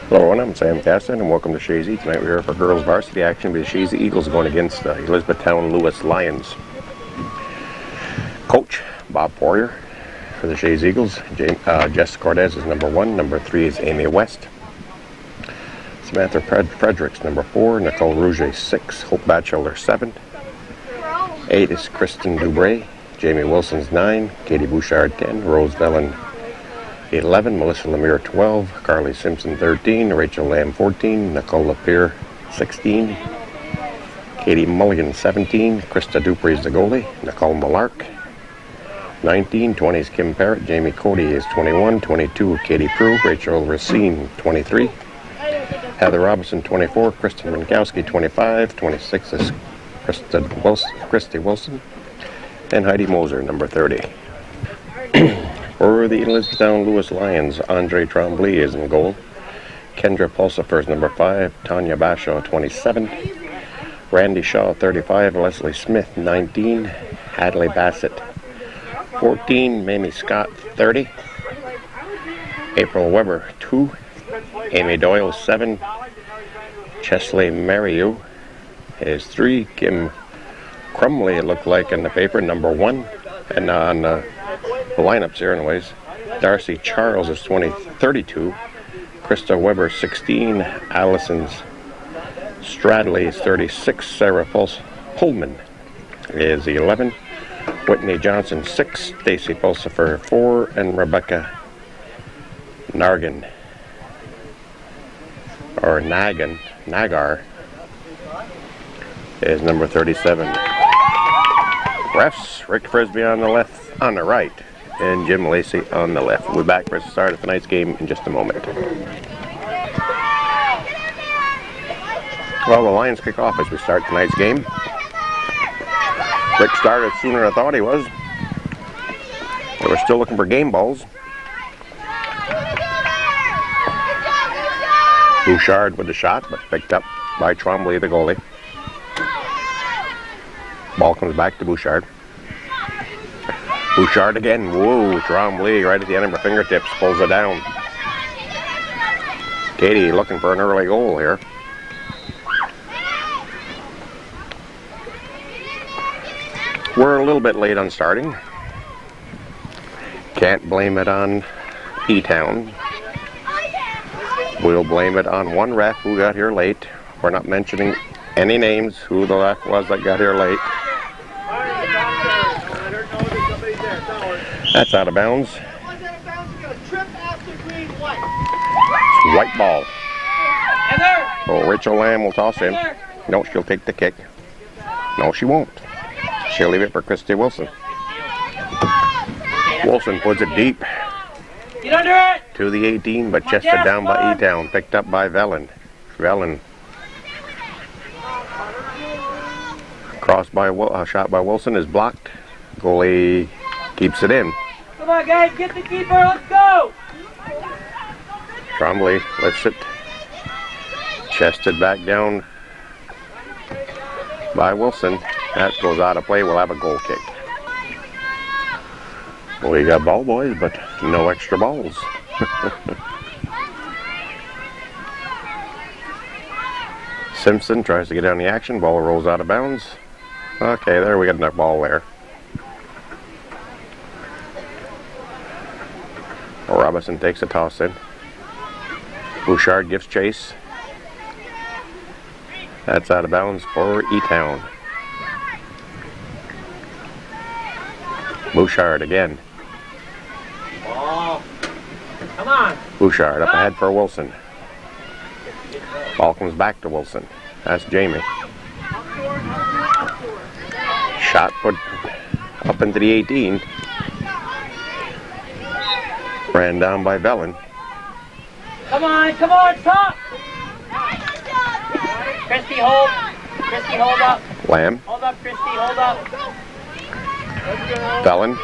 Hello everyone, I'm Sam Caston and welcome to Chazy. Tonight we're here for girls varsity action with the Chazy Eagles going against the Elizabethtown-Lewis Lions. Coach Bob Poirier for the Chazy Eagles. Jess Cortez is number 1. Number 3 is Amy West. Samantha Fredericks, number 4. Nicole Rouget, 6. Hope Batchelder, 7. 8 is Kristen Dubray. Jamie Wilson's 9. Katie Bouchard, 10. Rose Vellon, 11, Melissa Lemire 12, Carly Simpson 13, Rachel Lamb 14, Nicole Lapierre 16, Katie Mulligan 17, Krista Dupree is the goalie, Nicole Malark 19, 20 is Kim Parrott, Jamie Cody is 21, 22 Katie Prue, Rachel Racine 23, Heather Robinson 24, Kristen Minkowski 25, 26 is Christy Wilson, and Heidi Moser number 30. For the Elizabethtown-Lewis Lions, Andre Tremblay is in goal. Kendra Pulsifer is number 5. Tanya Bashaw, 27. Randy Shaw, 35. Leslie Smith, 19. Hadley Bassett, 14. Mamie Scott, 30. April Weber, 2. Amy Doyle, 7. Chesley Mariou is 3. Kim Crumley, it looked like in the paper, number 1. And on the lineups here anyways, Darcy Charles is 32, Krista Weber 16, Allison Stradley is 36, Sarah Pullman is 11, Whitney Johnson 6, Stacy Pulsifer 4, and Rebecca Nagar is number 37. Refs, Rick Frisbee on the right, and Jim Lacey on the left. We'll be back for the start of tonight's game in just a moment. Well, the Lions kick off as we start tonight's game. Rick started sooner than I thought he was. They were still looking for game balls. Bouchard with the shot, but picked up by Tremblay, the goalie. Ball comes back to Bouchard. Bouchard again. Whoa, Tremblay right at the end of her fingertips pulls it down. Katie looking for an early goal here. We're a little bit late on starting. Can't blame it on E-Town. We'll blame it on one ref who got here late. We're not mentioning any names who the ref was that got here late. That's out of bounds. It's white ball. Oh, Rachel Lamb will toss in. No, she'll take the kick. No, she won't. She'll leave it for Christy Wilson. Wilson puts it deep to the 18, but chested down by E-Town. Picked up by Vellon. Crossed by shot by Wilson is blocked. Goalie keeps it in. Come on, guys, get the keeper. Let's go. Tremblay lifts it. Chested back down by Wilson. That goes out of play. We'll have a goal kick. We got ball boys, but no extra balls. Simpson tries to get down the action. Ball rolls out of bounds. Okay, there we got enough ball there. Robinson takes a toss in. Bouchard gives chase. That's out of bounds for E-Town. Bouchard again. Ball. Come on. Bouchard up ahead for Wilson. Ball comes back to Wilson. That's Jamie. Shot put up into the 18. Ran down by Vellon. Come on, top. Christy, hold. Christy, hold up. Lamb. Hold up, Christy, hold up. Vellon.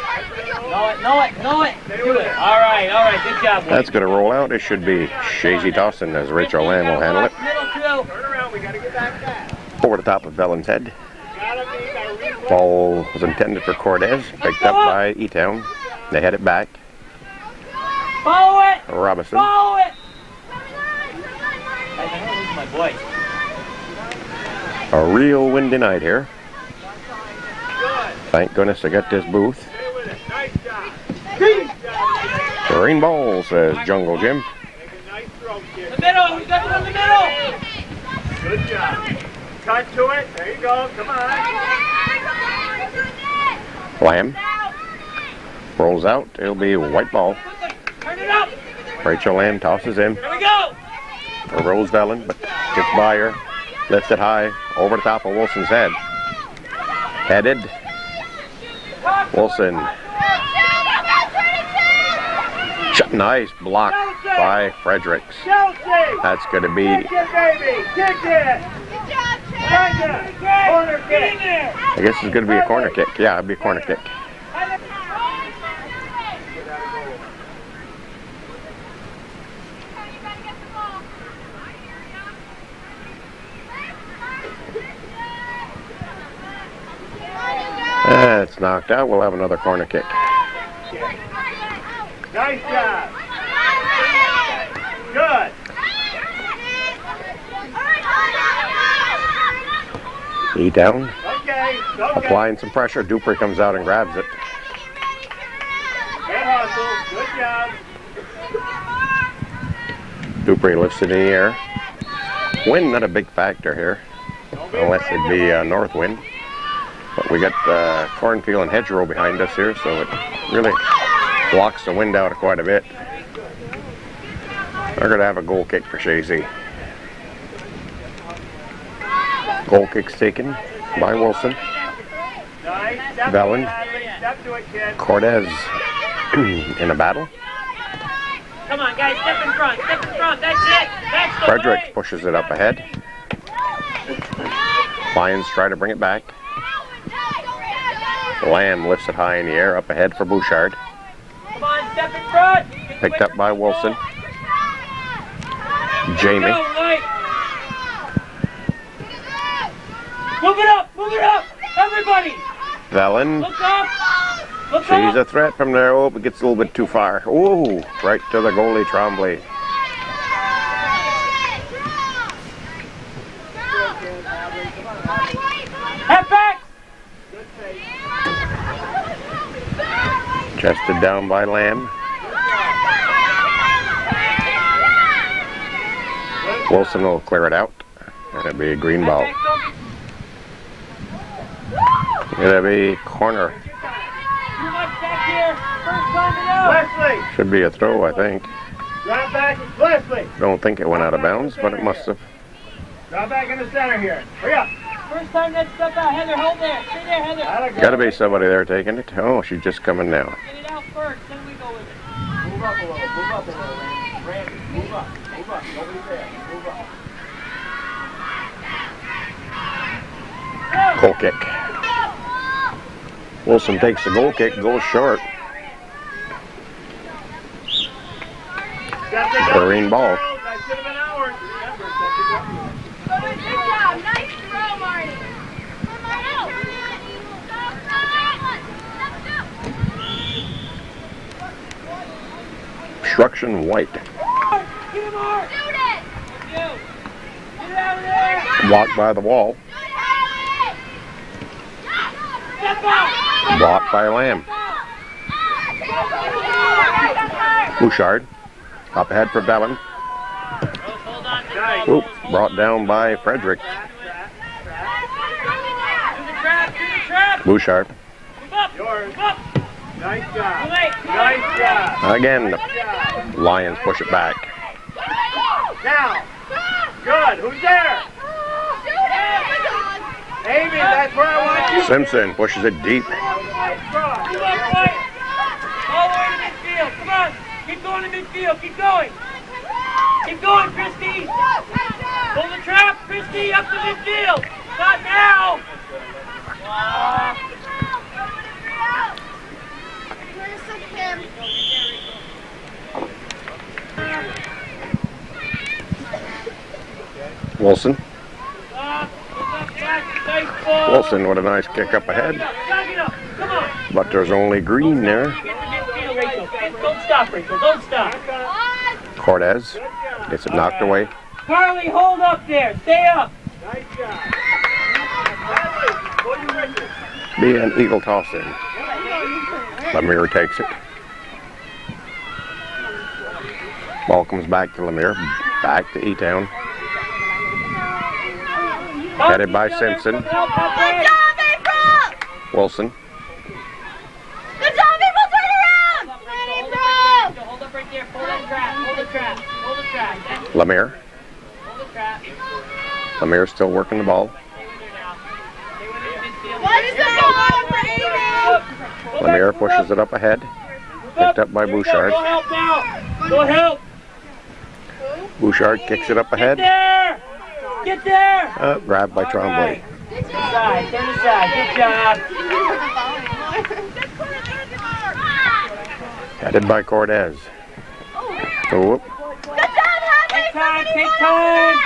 Know it. Do it. All right, good job. Boys. That's going to roll out. It should be Chazy Dawson as Rachel Lamb will handle it. Middle two. Turn around, we got to get back. Over the top of Vellon's head. Ball was intended for Cortez. Picked up by E-Town. They head it back. Follow it. Robinson. Follow it. my boy. A real windy night here. Thank goodness I got this booth. Green ball, says Jungle Jim. The middle, we got one in the middle. Good job. Cut to it. There you go. Come on. Lamb rolls out. It'll be a white ball. Turn it up. Rachel Lamb tosses in Here we go. for Rose Vellon, but gets by her. Lifts it high over the top of Wilson's head. Headed. Wilson. Nice block by Fredericks. That's going to be. Kick it, baby. Kick it. Corner kick. I guess it's going to be a corner kick. Yeah, it'll be a corner kick. It's knocked out. We'll have another corner kick. Nice job. Good. E down. Okay. Applying some pressure. Dupree comes out and grabs it. Good hustle. Good job. Dupree lifts it in the air. Wind not a big factor here, unless it be north wind. But we got cornfield and hedgerow behind us here, so it really blocks the wind out quite a bit. They're going to have a goal kick for Chazy. Goal kick's taken by Wilson. Vellon. Cortez in a battle. Come on, guys, step in front. Step in front. That's it. That's the Fredericks way. pushes it up ahead. Lions try to bring it back. Lamb lifts it high in the air up ahead for Bouchard. Come on, step in front. Picked up by Wilson. Jamie. Go, Mike. Move it up. Move it up. Everybody. Vellon. Look up. Look She's up. a threat from there. Oh, it gets a little bit too far. Oh, right to the goalie, Tremblay. Head back. Chested down by Lamb. Wilson will clear it out. It'll be a green ball. It'll be corner. Too much back here. First time it out. Leslie. Should be a throw, I think. Drop back. Leslie. Don't think it went out of bounds, but it must have. Drop back in the center here. Hurry up. First time that step out. Heather, hold there. Stay there, Heather. That'll go. Got to be somebody there taking it. Oh, she's just coming now. Get it out first, then we go with it. Move up a little. Move up a little, Randy. Randy, move up. Move up. Nobody's there. Move up. Goal kick. Wilson takes the goal kick, goes short. Green ball. That should have been ours. Remember, Good job. Nice throw, Marty. Obstruction white. Get him, Art. Shoot it. Get it out of there. Blocked by the wall. Step out. Blocked by Lamb. Bouchard. Up ahead for Vellon. Hold on. Oop, brought down by Fredericks. Do the trap. Do the trap. Bouchard. Move up. Yours. Move up. Nice job. Too late. Nice job. Again, the Good job. Lions push it back. Now. Good. Who's there? Amy, that's where I want you. Simpson pushes it deep. Move up, right. All the way to midfield. Come on. Keep going to midfield. Keep going. Keep going, Christy. Pull the trap, Christy, up to midfield. Not now. Wilson. Nice ball. Wilson with a nice kick up ahead. Jog it up. Come on. But there's only green there. Get to midfield, Rachel. Don't stop, Rachel. Don't stop. Cortez gets it knocked away. Carly, hold up there. Stay up. Nice job. Bradley, go to your wicket. Be an eagle toss in. Lemire takes it. Ball comes back to Lemire. Back to E-Town. Headed by Simpson. Good job, April! Wilson. Good job, April! Turn around! April! Hold up right there. Pull that trap. Hold the trap. Hold the trap. Lemire. Hold the trap. Lemire still working the ball. Stay with her now. Stay with her in midfield. Why does that go on for Amen? Lemire pushes it up ahead. Picked up by Here we go. Bouchard. Go help now. Go help. Bouchard kicks it up Get ahead. there. Get there. Grabbed by All Tremblay. right. Side. Turn aside. Good job. Headed by Cortez. Oh, Good job, Happy! Take time. Take time.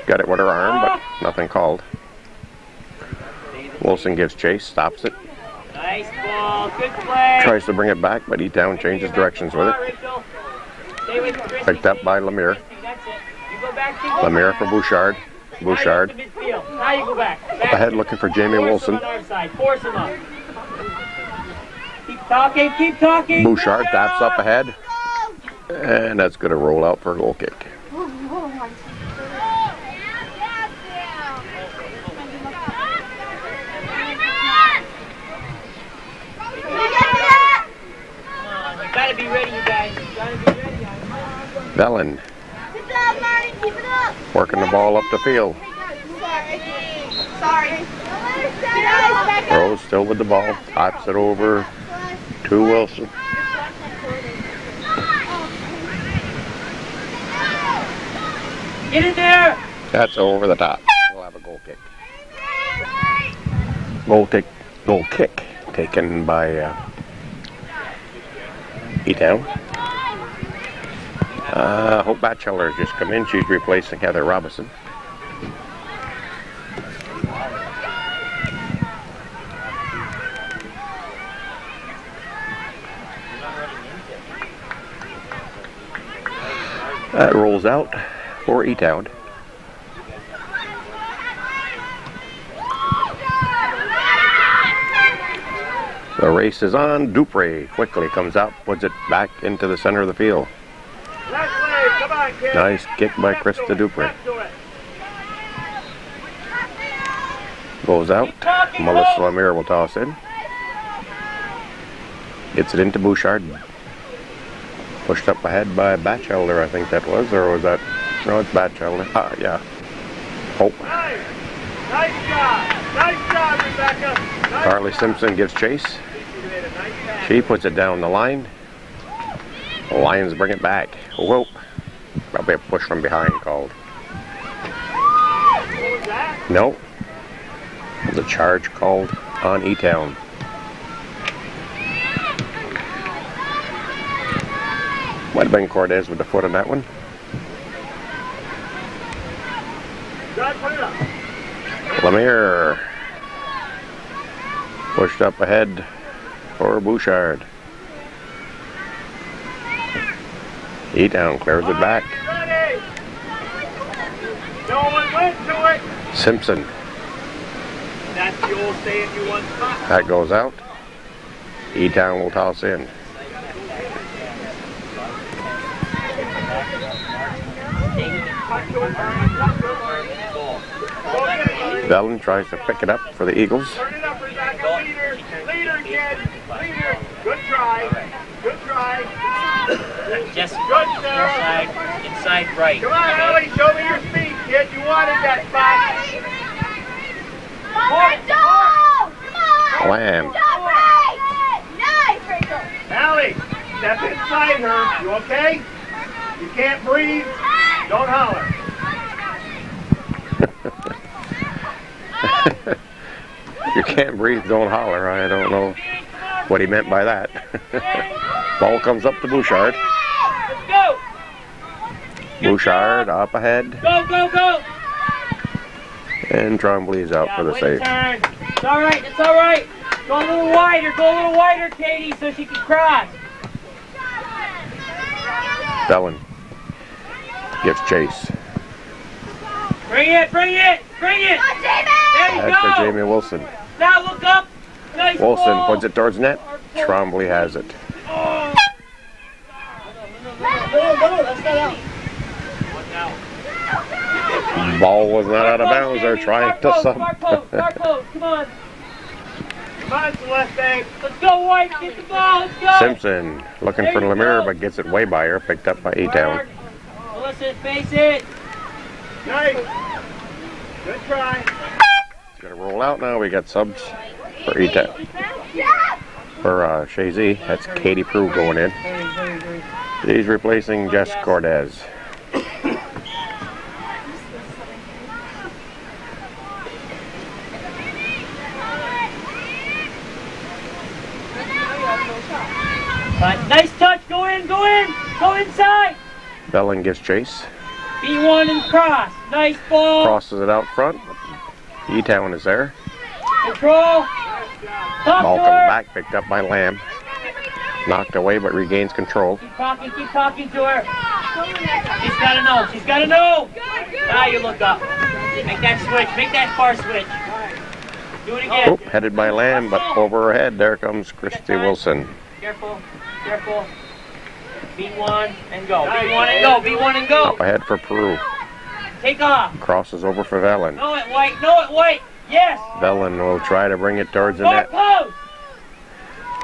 got it with her arm, but nothing called. Wilson gives chase, stops it. Nice ball. Good play. Tries to bring it back, but E-Town changes directions with it. Stay with Christy. Picked up by Lemire. That's it. You go back to Lemire for Bouchard. Bouchard Now you go to midfield. Now you go back. up ahead looking for Jamie Force Wilson. him on our side. Force him up. Keep talking. Keep talking. Bouchard taps up ahead. And that's going to roll out for a goal kick. You gotta be ready, you guys. You gotta be ready. Velen Good job, Marty. Keep it up. working the ball up the field. Sorry. Sorry. Rose still with the ball. Taps it over to Wilson. Get in there. That's over the top. We'll have a goal kick. Goal kick taken by E-Town. Hope Batchelor has just come in. She's replacing Heather Robinson. That rolls out for E-Town. The race is on. Dupre quickly comes out, puts it back into the center of the field. Leslie, come on, kid. Nice kick by Krista Dupre. Goes out. Melissa Lemire will toss in. Gets it into Bouchard. Pushed up ahead by Batchelder, I think that was, or was that? No, it's Batchelder. Yeah. Hope. Nice. Nice job. Nice job, Rebecca. Nice Carly job. Simpson gives chase. You made a nice pass. She puts it down the line. The Lions bring it back. Whoa. Probably a push from behind called. What was that? No. The charge called on E-Town. Might have been Cortez with the foot on that one. John, put it up. Lemire pushed up ahead for Bouchard. E-Town clears it back. Ready. No one went to it. Simpson. That's the old saying you want spot. That goes out. E-Town will toss in. Velen tries to pick it up for the Eagles. Turn it up, Rebecca. Leader, leader, kid. Leader. Good try. Good try. Just Good, Sarah. inside right. Come on, Ellie. Show me your speed, kid. You wanted that spot. Come on, Rachel! Come on! Lamb. Good job, Ray! Nice, Rachel! Allie, step inside her. You okay? You can't breathe? Don't holler. You can't breathe, don't holler. I don't know what he meant by that. Ball comes up to Bouchard. Let's go. Bouchard up ahead. Go, go, go. And Tremblay's out for the wait a save. turn. It's all right. It's all right. Go a little wider. Go a little wider, Katie, so she can cross. Velen gives chase. Bring it, bring it, bring it. There you Head go. for Jamie Wilson. Now look up. Nice Wilson ball. puts it towards net. Trombley has it. Oh. Ball was not out of bounds. They're trying to sub. Far post, come on. Come on, Celeste. Let's go, White. Get the ball. Let's go. Simpson looking for Lemire, but gets it way by her. Picked up by E-Town. Melissa, face it. Nice. Good try. It's gonna roll out now. We got subs for E-Town. For Chazy. That's Katie Prue going in. She's replacing Jess Cortez. Nice touch. Go in. Go inside. Bellin gives chase. B1 and cross. Nice ball. Crosses it out front. E-Town is there. Control. Talk Ball to comes her. back, picked up by Lamb. Knocked away, but regains control. Keep talking to her. She's got to know. She's got to know. Now you look up. Make that switch. Make that far switch. Do it again. Oop, headed by Lamb, but over her head, there comes Christy Wilson. Careful. B1 and go. B1 and go. B1 and go. Up ahead for Peru. Take off. Crosses over for Vellin. Know it, White. Yes. Vellin will try to bring it towards the Far net. post.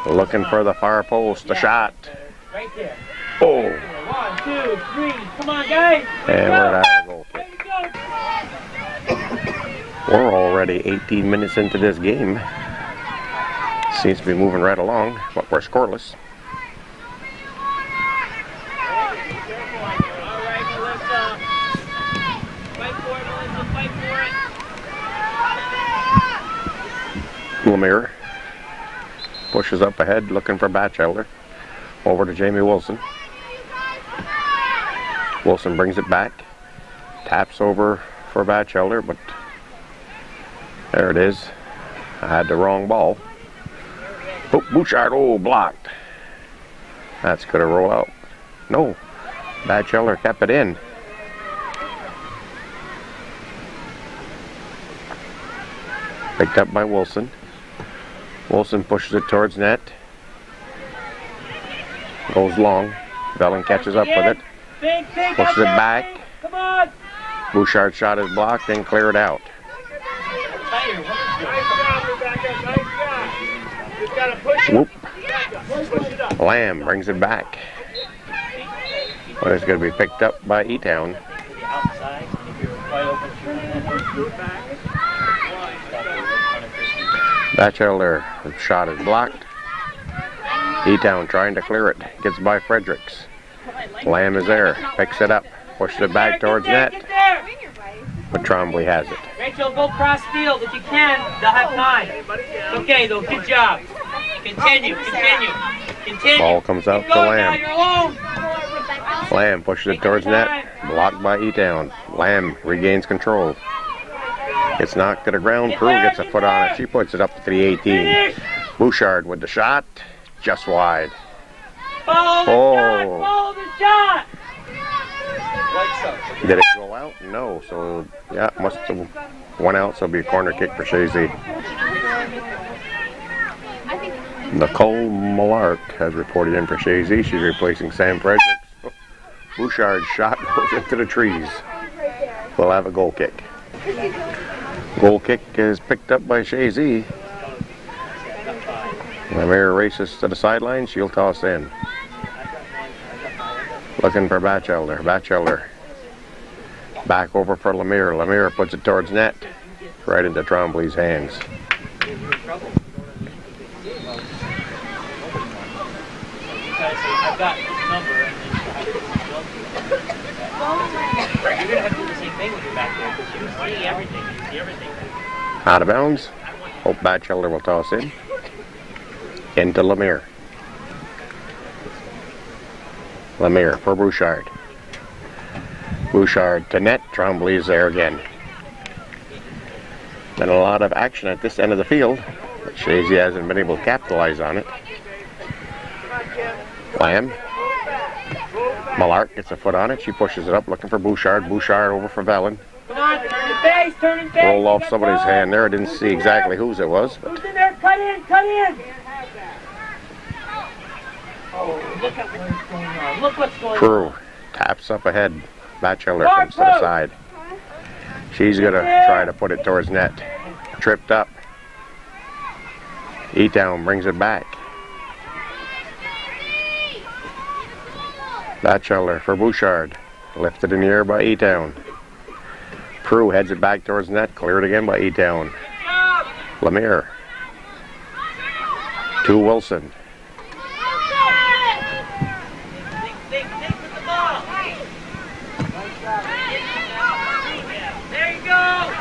Looking for the far post. A shot. Right there. Oh. 1, 2, 3. Come on, guys. And we're at a goal There kick. you go. We're already 18 minutes into this game. Seems to be moving right along, but we're scoreless. All right, Melissa. Fight for it, Melissa. Fight for it. Lemire pushes up ahead, looking for Batchelder. Over to Jamie Wilson. Wilson brings it back. Taps over for Batchelder, but there it is. I had the wrong ball. Oh, Bouchard, blocked. That's going to roll out. No, Batchelder kept it in. Picked up by Wilson. Wilson pushes it towards net. Goes long. Vellin catches up with it. Big, Pushes it back. Come on. Bouchard's shot is blocked, then clear it out. Nice job, Rebecca. Nice job. Just got to push it. Whoop. Push it up. Lamb brings it back. Well, it's going to be picked up by E-Town. Outside, if you're wide open, Batchelder shot is blocked. E-Town trying to clear it. Gets by Fredericks. Lamb is there. Picks it up. Pushes it back towards net. Get there. But Trombley has it. Rachel, go cross field if you can. They'll have time. It's okay, though. Good job. Continue. Ball comes out Keep to going now. Lamb. You're alone. Lamb pushes it towards net. Blocked by E-Town. Lamb regains control. It's knocked to the ground. Peru gets a foot on it. She puts it up to 318. Finish. Bouchard with the shot. Just wide. Follow the shot. Did it go out? No. So, yeah, it must have went out. So it'll be a corner kick for Chazy. Nicole Millark has reported in for Chazy. She's replacing Sam Fredericks. Bouchard's shot goes into the trees. We'll have a goal kick. Goal kick is picked up by Chazy. Lemire races to the sideline. She'll toss in. Looking for Batchelder. Batchelder back over for Lemire. Lemire puts it towards net. Right into Trombley's hands. I've got his number and you're going to have to do the same thing when you're back there because you see everything. Out of bounds. Hope Batchelder will toss in. Into Lemire. Lemire for Bouchard. Bouchard to net. Trombley is there again. Been a lot of action at this end of the field, but Chazy hasn't been able to capitalize on it. Lamb. Millark gets a foot on it. She pushes it up looking for Bouchard. Bouchard over for Vellin. Come on, turn it base, turn it base. Rolled off somebody's hand there. I didn't see exactly whose it was, but Who's in there? Cut in, cut in. Oh, look at what's going on. Look what's going Prue on. taps up ahead. Batchelder comes to the side. She's going to try to put it towards net. Tripped up. E-Town brings it back. Batchelder for Bouchard. Lifted in the air by E-Town. Prue heads it back towards net. Cleared again by E-Town. Lemire. To Wilson.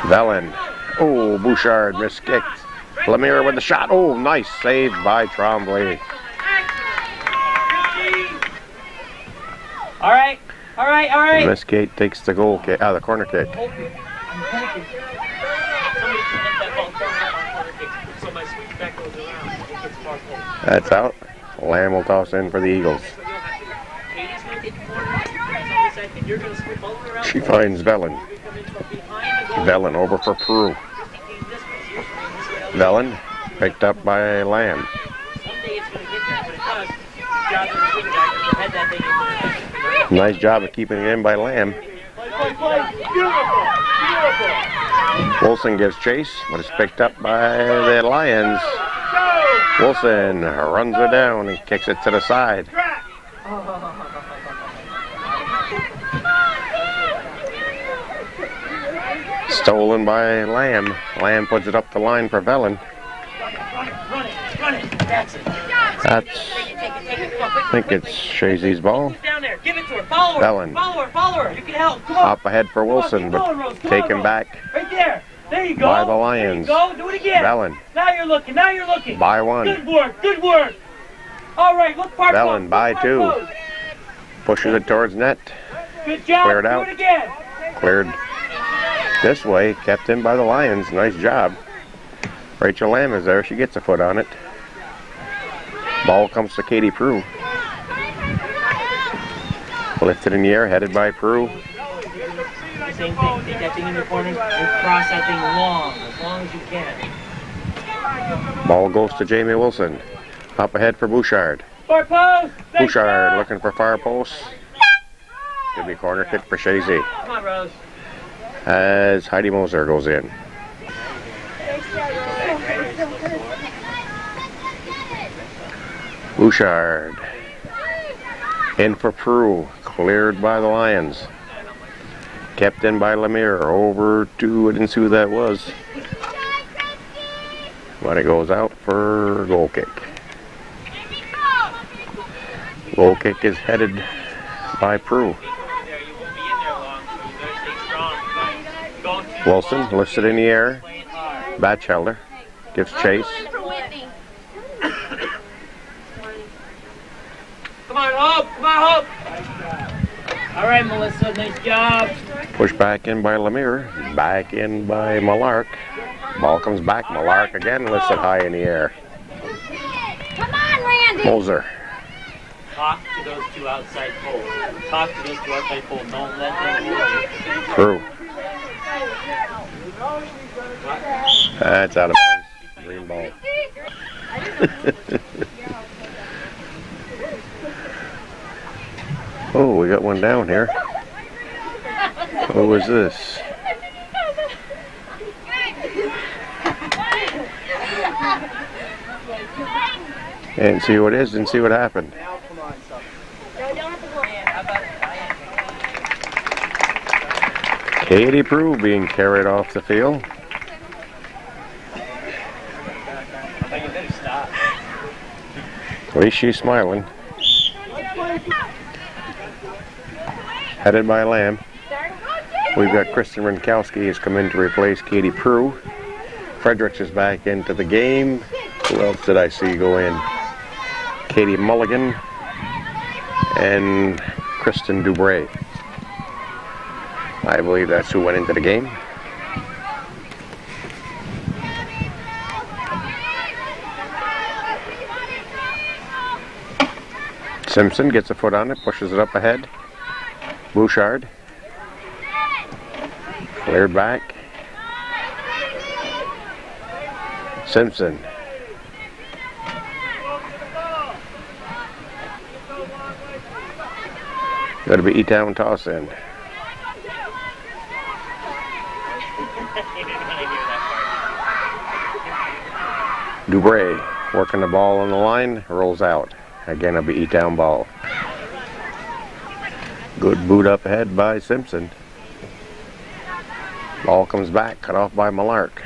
Velen. Oh, Bouchard miskicked. Lemire with the shot. Oh, nice save by Tremblay. All right, all right, all right. Miskate takes the goal kick, the corner kick. That's out. Lamb will toss in for the Eagles. She finds Velen. Velen over for Prue. Velen picked up by Lamb. Nice job of keeping it in by Lamb. Wilson gives chase, but it's picked up by the Lions. Wilson runs her down and kicks it to the side. Stolen by Lamb. Lamb puts it up the line for Velen. That's, I think it's Chazy's ball. Down there. Give it to her. Follow her. Velen. Follow her. Follow her. You can help. Come on. Up ahead for Wilson, but taken back Right there. There you go. by the Lions. There you go. Do it again. Velen. Now you're looking. Now you're looking. By one. Good work. Good work. All right. Look, Park. Velen by two. Pushes it towards net. Good job. Cleared out. Do it again. Cleared this way. Kept in by the Lions. Nice job. Rachel Lamb is there. She gets a foot on it. Ball comes to Katie Prue. Lifted in the air, headed by Prue. Same thing. Take that thing in the corner and cross that thing as long as you can. Ball goes to Jamie Wilson. Up ahead for Bouchard. Far post. Bouchard looking for far post. Could be corner kick for Chazy. Come on, Rose. As Heidi Moser goes in. Bouchard. In for Prue. Cleared by the Lions. Kept in by Lemire. Over to, I didn't see who that was. But it goes out for goal kick. Goal kick is headed by Prue. Wilson lifts it in the air. Batchelder gives chase. Come on, Hope. Come on, Hope. All right, Melissa. Nice job. Pushed back in by Lemire. Back in by Malark. Ball comes back. Malark again lifts it high in the air. Come on, Randy. Moser. Talk to those two outside poles. Talk to those two outside poles. Don't let them hold you. Prue. That's out of bounds. Green ball. Oh, we got one down here. What was this? Didn't see what it is, didn't see what happened. Katie Prue being carried off the field. At least she's smiling. Headed by Lamb. We've got Kristen Rinkowski has come in to replace Katie Prue. Fredericks is back into the game. Who else did I see go in? Katie Mulligan and Kristen Dubray. I believe that's who went into the game. Simpson gets a foot on it, pushes it up ahead. Bouchard. Cleared back. Simpson. Got to be E-Town toss in. Dubray working the ball on the line, rolls out. Again, it'll be E-Town ball. Good boot up ahead by Simpson. Ball comes back, cut off by Millark.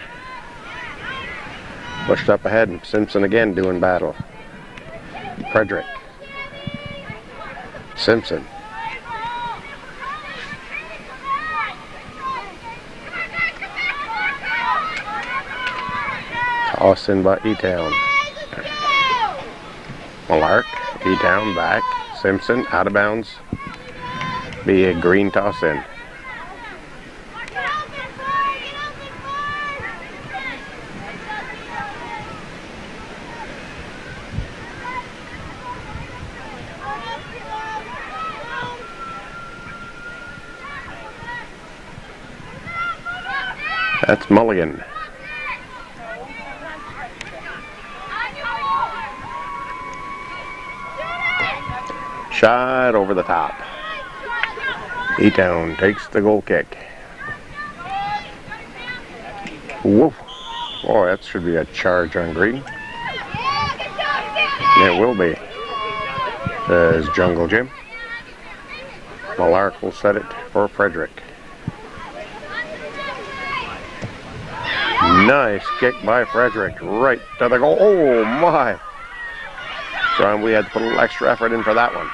Pushed up ahead, Simpson again doing battle. Frederick. Simpson. Toss in by E-Town. Millark, E-Town back. Simpson out of bounds. Be a green toss in. That's Mulligan. Shot over the top. E-Town takes the goal kick. Woof. Boy, that should be a charge on green. It will be. Says Jungle Jim. Millark will set it for Frederick. Nice kick by Frederick, right to the goal. Oh my! John, we had to put a little extra effort in for that one.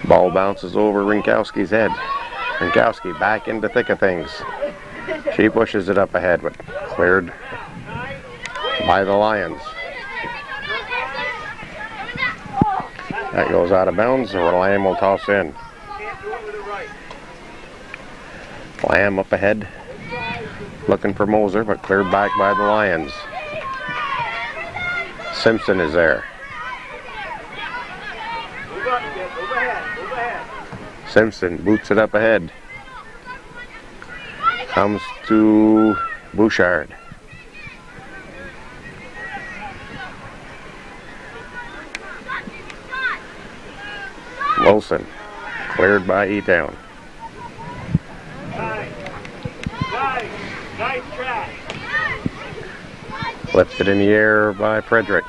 Ball bounces over Rinkowski's head. Rinkowski back into thick of things. She pushes it up ahead, but cleared by the Lions. That goes out of bounds. Lamb will toss in. Lamb up ahead, looking for Moser, but cleared back by the Lions. Simpson is there. Simpson boots it up ahead. Comes to Bouchard. Wilson, cleared by E-Town. Nice try. Lifted in the air by Frederick.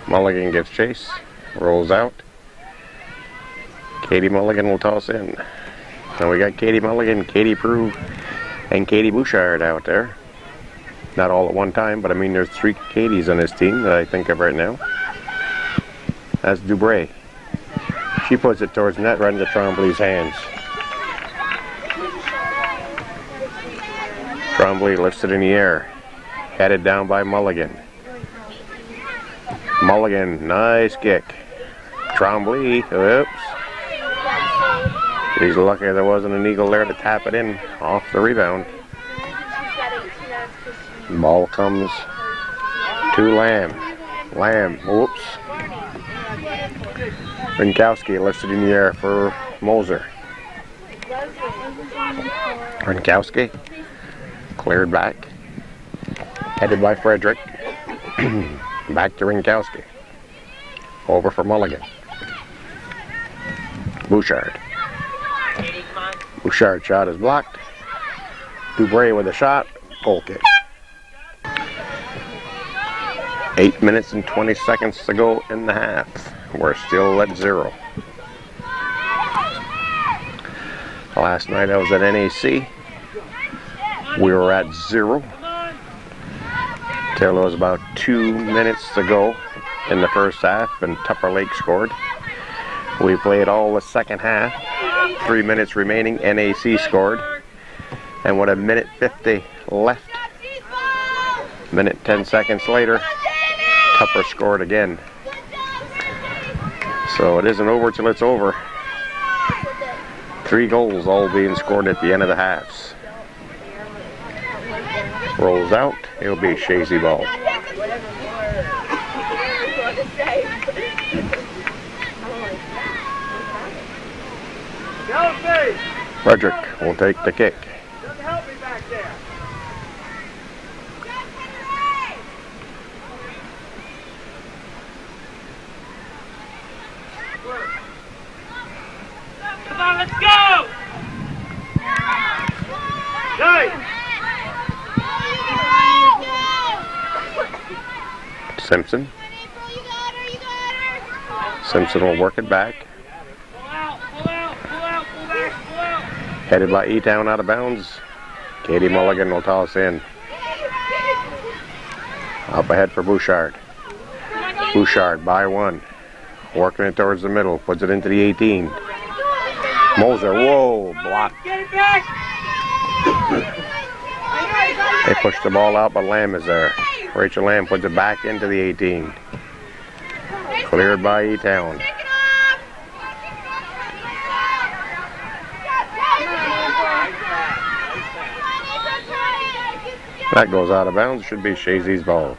Mulligan gives chase, rolls out. Katie Mulligan will toss in. And we got Katie Mulligan, Katie Prue, and Katie Bouchard out there. Not all at one time, but I mean there's 3 Katies on this team that I think of right now. That's Dubray. She puts it towards net right into Tremblay's hands. Tremblay lifts it in the air. Headed down by Mulligan. Mulligan, nice kick. Tremblay, oops. He's lucky there wasn't an eagle there to tap it in off the rebound. Ball comes to Lamb. Lamb, whoops. Rinkowski lifts it in the air for Moser. Rinkowski cleared back. Headed by Frederick. Back to Rinkowski. Over for Mulligan. Bouchard. Bouchard shot is blocked. Dubray with a shot. Goal kick. 8 minutes and 20 seconds to go in the half. We're still at 0. Last night I was at NAC. We were at 0. Till it was about 2 minutes to go in the first half and Tupper Lake scored. We played all the second half. 3 minutes remaining, NAC scored. And with a minute 50 left, minute 10 seconds later, Tupper scored again. So it isn't over till it's over. 3 goals all being scored at the end of the halves. Rolls out. It'll be Chazy ball. Frederick will take the kick. Doesn't help me back there. Come on, let's go! Simpson. Simpson will work it back. Pull out, pull out, pull out, pull back, pull out. Headed by E-Town out of bounds. Katie Mulligan will toss in. Up ahead for Bouchard. Bouchard by one. Working it towards the middle. Puts it into the 18. Moser, whoa, blocked. Get it back! They push the ball out, but Lamb is there. Rachel Lamb puts it back into the 18. Cleared by E-Town. That goes out of bounds. Should be Chazy's ball.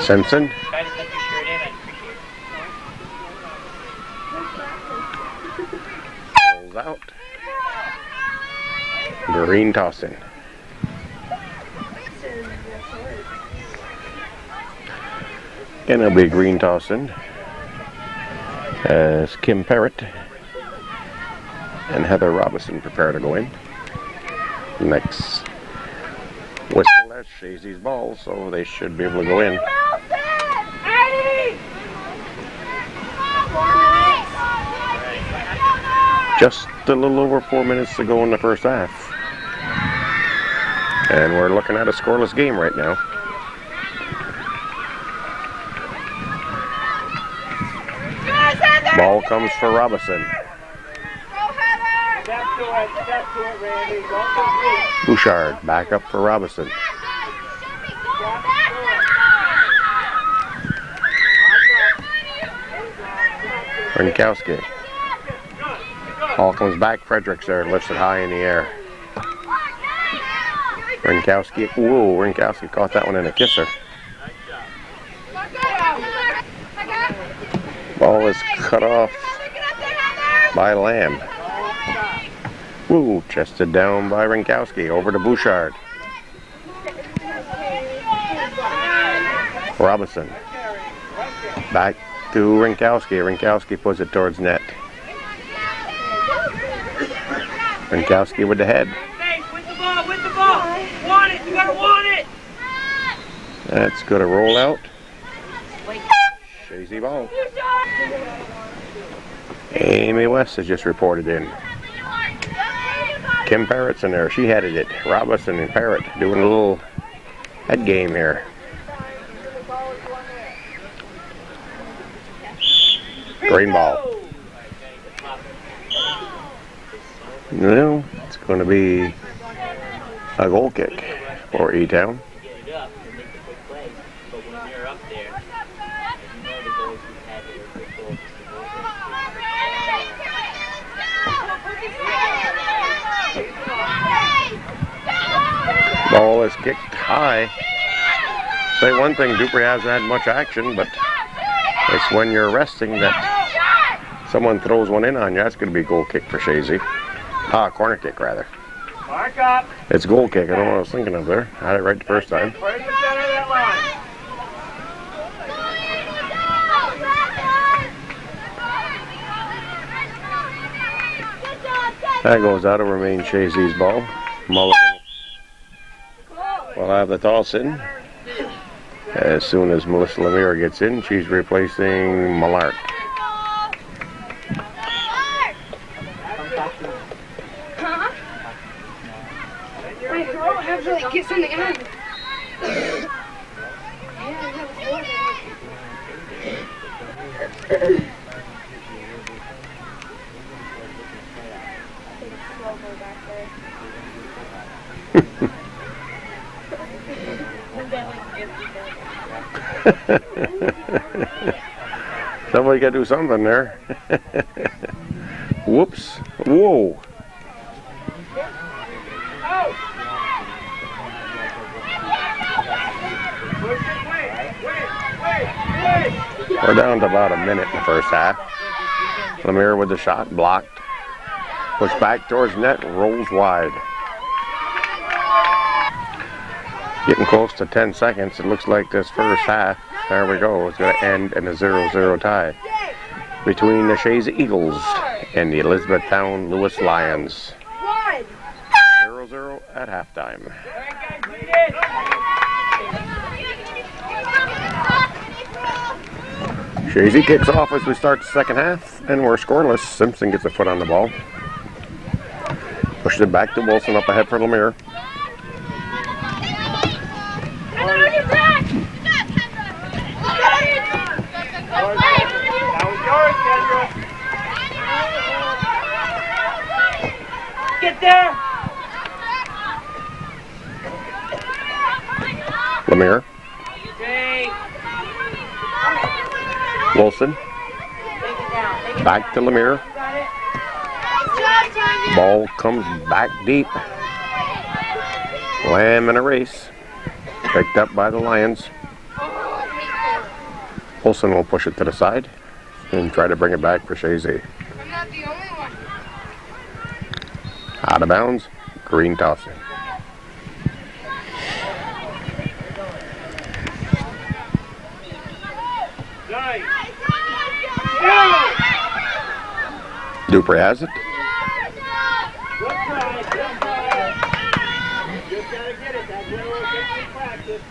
Simpson. Rolls out. Green tossing. And it'll be green tossing as Kim Parrott and Heather Robinson prepare to go in. Next whistle, that's Chazy's ball, so they should be able to go in. Just a little over 4 minutes to go in the first half. And we're looking at a scoreless game right now. Ball comes for Robinson. Step to it, Randy. Don't complete. Bouchard back up for Robinson. Rinkowski. Ball comes back. Fredericks there, lifts it high in the air. Rinkowski. Whoa, Rinkowski caught that one in a kisser. Ball is cut off by Lamb. Woo, chested down by Rinkowski. Over to Bouchard. Robinson. Back to Rinkowski. Rinkowski puts it towards net. Rinkowski with the head. With the ball, with the ball. Want it, you gotta want it. That's going to roll out. Chazy ball. Amy West has just reported in. Kim Parrott's in there. She headed it. Robinson and Parrott doing a little head game here. Green ball. No, it's going to be a goal kick for E-Town. Ball is kicked high. Say one thing, Dupree hasn't had much action, but it's when you're resting that someone throws one in on you. That's going to be a goal kick for Chazy. Corner kick rather. Mark up. It's goal kick. I don't know what I was thinking of there. I had it right the first time. Right in the center of that line. That goes out. It'll remain Chazy's ball. Mulligan will have the toss in. As soon as Melissa Lemire gets in, she's replacing Millard. My throat has to like get something on. Somebody got to do something there. Whoops. Whoa. Out. Push it, wait. We're down to about a minute in the first half. Lemire with the shot, blocked. Pushed back towards net, rolls wide. Getting close to 10 seconds. It looks like this first half, there we go, is going to end in a 0-0 tie between the Chazy Eagles and the Elizabethtown-Lewis Lions. 0-0 at halftime. Chazy kicks off as we start the second half, and we're scoreless. Simpson gets a foot on the ball. Pushes it back to Wilson, up ahead for Lemire. Get there! Lemire. Jake. Wilson. Back to Lemire. Ball comes back deep. Lamb in a race. Picked up by the Lions. Wilson will push it to the side and try to bring it back for Chazy. I'm not the only one. Out of bounds. Green tossing. Nice. Dupree has it. Good try. Just gotta get it. That's what we're getting in practice.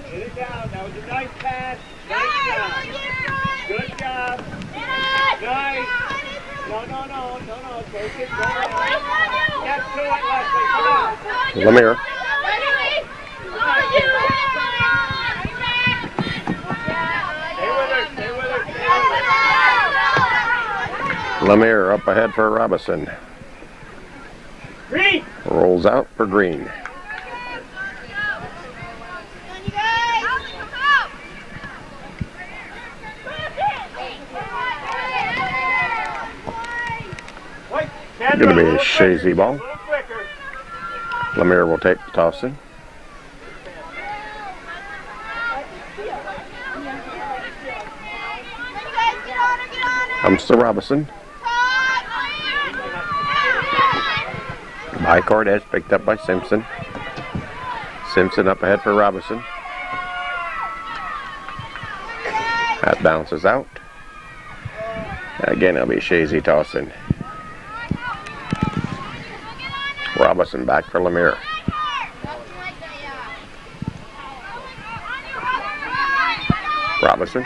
Get it down. That was a nice pass. Nice job. Good job. Nice. No. Take it. Go on. Get to it, Leslie. Come on. Lemire. Stay with her. Lemire up ahead for Robinson. Green! Rolls out for Green. Going to be a Chazy ball. Lemire will take the toss in. Comes to Robinson. By Cordes, picked up by Simpson. Simpson up ahead for Robinson. That bounces out. Again, it'll be Chazy tossing. Robinson back for Lemire. Robinson.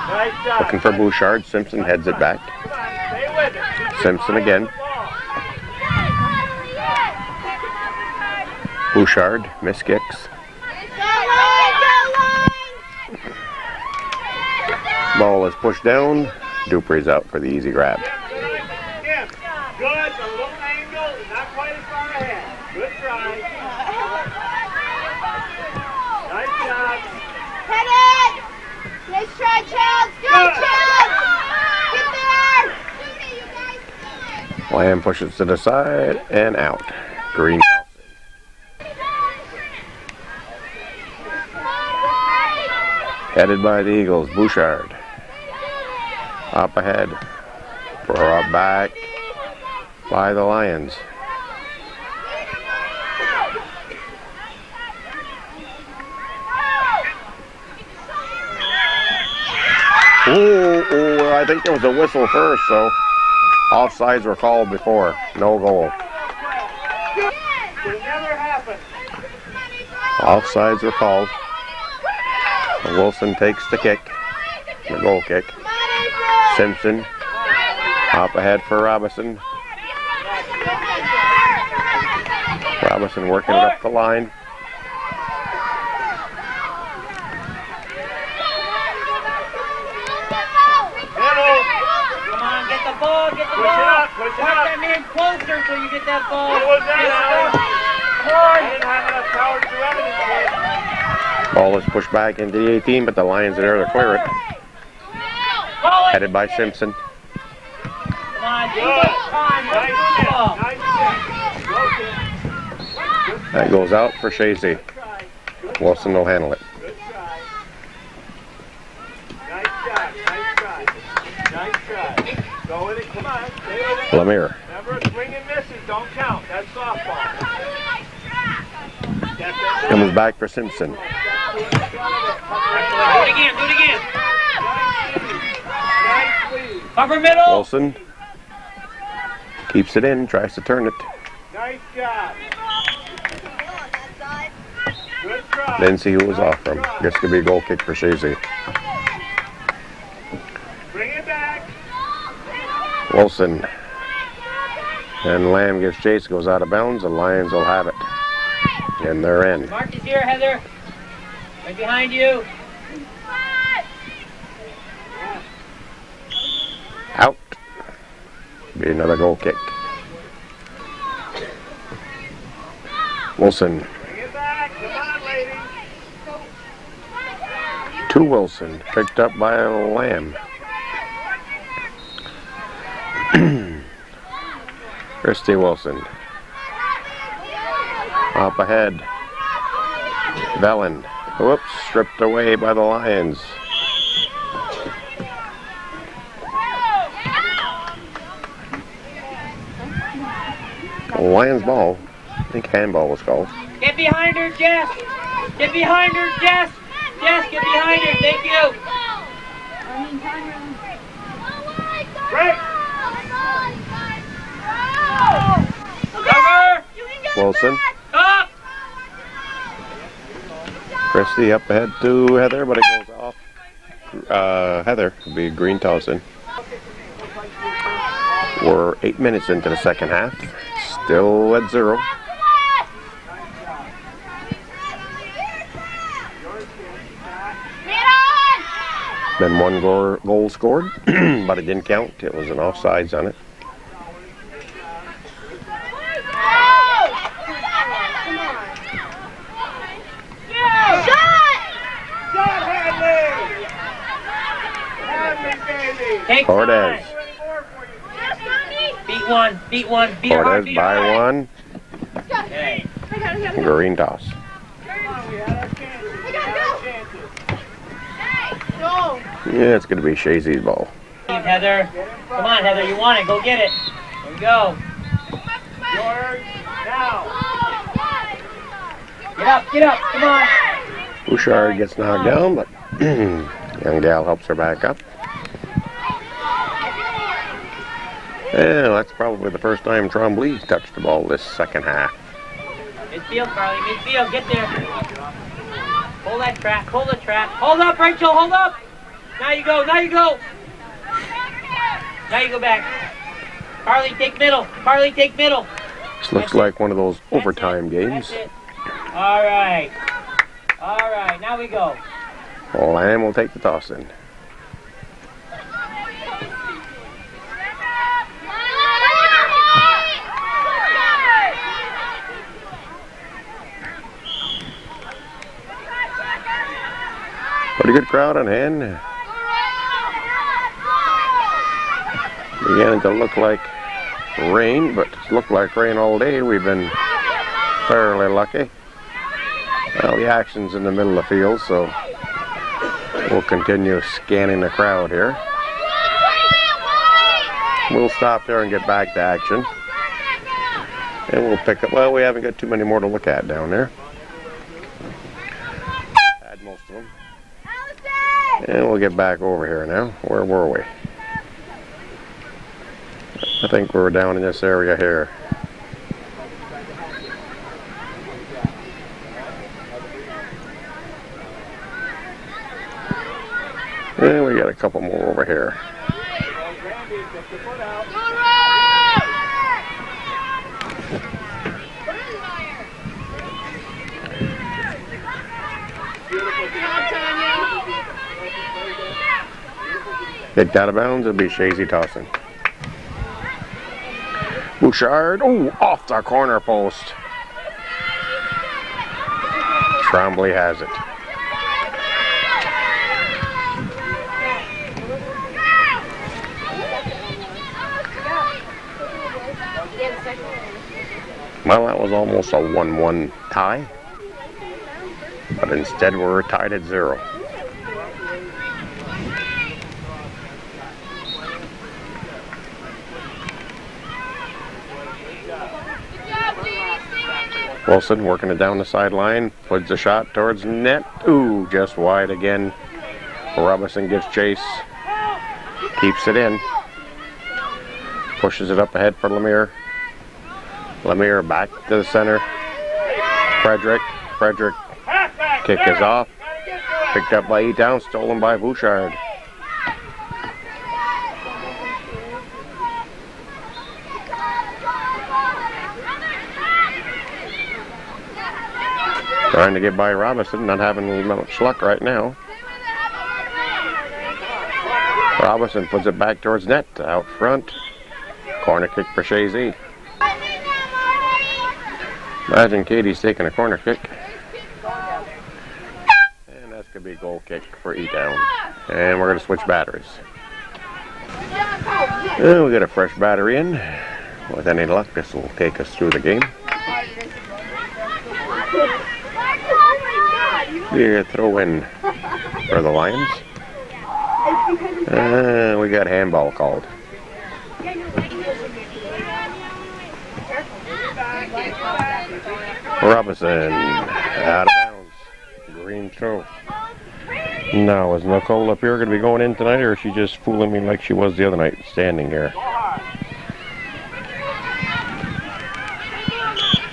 Nice job. Looking for Bouchard. Simpson heads it back. Stay with it. Simpson again. Bouchard, miss kicks. Ball is pushed down. Dupree's out for the easy grab. Good. A little angle. Not quite as far ahead. Good try. Nice job. Head it! Nice try, Childs! Go, Childs! Get there! Lamb pushes to the side and out. Green. Headed by the Eagles, Bouchard. Up ahead. Brought back by the Lions. Ooh, I think there was a whistle first, so offsides were called before. No goal. It'll never happen. Offsides were called. Wilson takes the kick, the goal kick. Simpson up ahead for Robinson. Robinson working it up the line. Come on, get the ball, get the Push ball. it up, push it Push up. that man closer so you get that ball. What was that? Come on. I didn't have enough power to do evidence, kid. Ball is pushed back into the 18, but the Lions are there to clear it. Call it. Headed by Simpson. Come on, Good. too much time. Nice Let's hit. go. Nice hit. Go, That goes out for Chazy. Wilson will handle it. Good try. Nice shot. Nice try. Nice try. Go with it. Come on. Stay with it. Lemire. Remember, swing and misses don't count. That's softball. Comes back for Simpson. Do it again. Do it again. Nice lead. Cover middle. Wilson keeps it in, tries to turn it. Nice job. Good try. Didn't see who was off from. Guess could be a goal kick for Chazy. Bring it back. Wilson. And Lamb gives chase, goes out of bounds. The Lions will have it. And they're in. Mark is here, Heather. Right behind you. Out. Be another goal kick. Wilson. Bring it back. Come on, lady. To Wilson. Picked up by Lamb. Christy Wilson. Up ahead. Vellin. Whoops. Stripped away by the Lions. Lions ball. I think handball was called. Get behind her, Jess. Get behind her, Jess. Jess, get behind her. Thank you. Break. Cover. Wilson. Up. Christy up ahead to Heather, but it goes off. Heather will be green tossing. We're 8 minutes into the second half. Still at 0. Then one goal scored, but it didn't count. It was an offsides on it. Take Cortez. time. Beat one. Beat one. Beat her hard. Cortez Beat her by hard. one. Okay. Green toss. Yeah, it's going to be Chazy's ball. Heather. Come on, Heather. You want it. Go get it. There we go. Yours now. Get up. Get up. Come on. Bouchard gets knocked down, but young gal helps her back up. Yeah, that's probably the first time Tremblay's touched the ball this second half. Midfield, Carly. Midfield. Get there. Hold that trap. Hold the trap. Hold up, Rachel. Hold up. Now you go. Now you go. Now you go back. Carly, take middle. Carly, take middle. This looks like one of those overtime games. That's it. All right. All right. Now we go. Lamb will take the toss in. Pretty good crowd on hand. Beginning to look like rain, but it's looked like rain all day. We've been fairly lucky. Well, the action's in the middle of the field, so we'll continue scanning the crowd here. We'll stop there and get back to action. And we'll pick up, well, we haven't got too many more to look at down there. Had most of them. And we'll get back over here now. Where were we? I think we were down in this area here. And we got a couple more over here. Kicked out of bounds, it'll be Chazy tossing. Bouchard, oh, off the corner post. Tremblay has it. Well, that was almost a 1-1 tie, but instead we're tied at 0. Wilson working it down the sideline, puts the shot towards net. Ooh, just wide again. Robinson gives chase, keeps it in, pushes it up ahead for Lemire. Lemire back to the center. Frederick kick is off. Picked up by E-Town, stolen by Bouchard. Trying to get by Robinson, not having much luck right now. Robinson puts it back towards net, out front. Corner kick for Chazy. Imagine Katie's taking a corner kick. And that's going to be a goal kick for E-Town. And we're going to switch batteries. And we got a fresh battery in. With any luck, this will take us through the game. Here, throw in for the Lions. We got handball called. Robinson out of bounds. Green throw. Now, is Nicole up here going to be going in tonight, or is she just fooling me like she was the other night, standing here?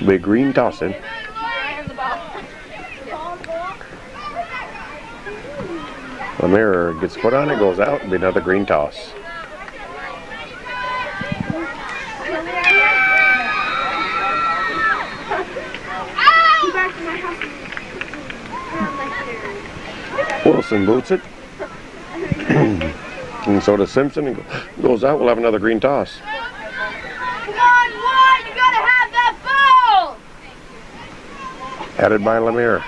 Big green tossing. Lemire gets put on it, goes out, and be another green toss. Wilson boots it. And so does Simpson. And goes out, we'll have another green toss. Come on, White, you gotta have that ball! Headed by Lemire.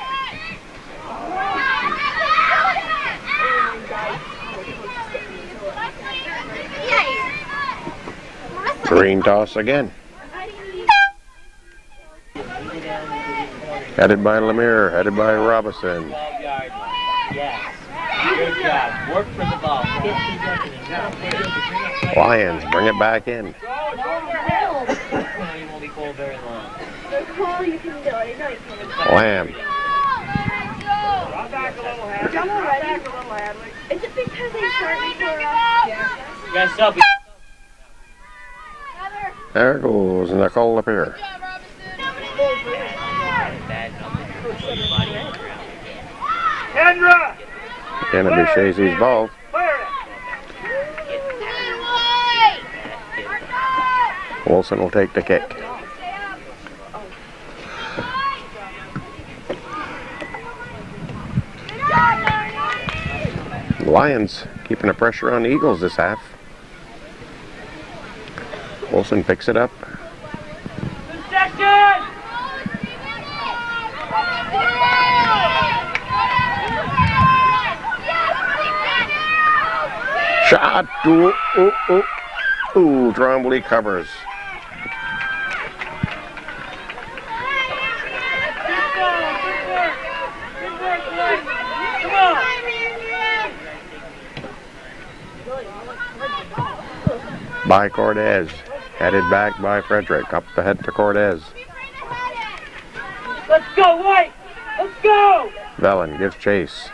Green toss again. Headed by Lemire, headed by Robinson. 12 yards. Yes. Good job. Work for the ball. 50 seconds. Lions bring it back in. You won't be cold very long. Lamb. Drop back a little, Hadley. Drop back a little, Hadley. Is it because they started for us? You guys sub. There goes Nicole up here. Kendra! Gonna be Chazy's ball. Clear it. Wilson will take the kick. The Lions keeping the pressure on the Eagles this half. Wilson picks it up. Section! Shot. Ooh, ooh, ooh. Ooh, Trombley covers. Come on! By Cortez. Headed back by Frederick. Up the head to Cortez. Let's go, White! Let's go! Vellon gives chase.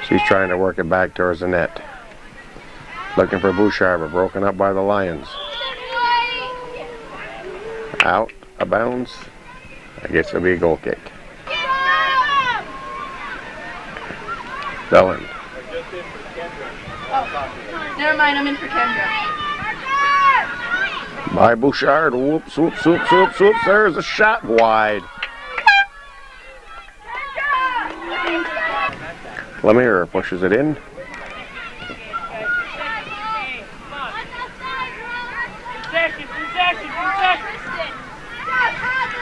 She's trying to work it back towards the net. Looking for Bouchard, but broken up by the Lions. Out of bounds. I guess it'll be a goal kick. Vellon. Never mind, I'm in for Kendra. By Bouchard. Whoops, whoops, whoops, whoops, whoops. There's a shot wide. Lemire pushes it in.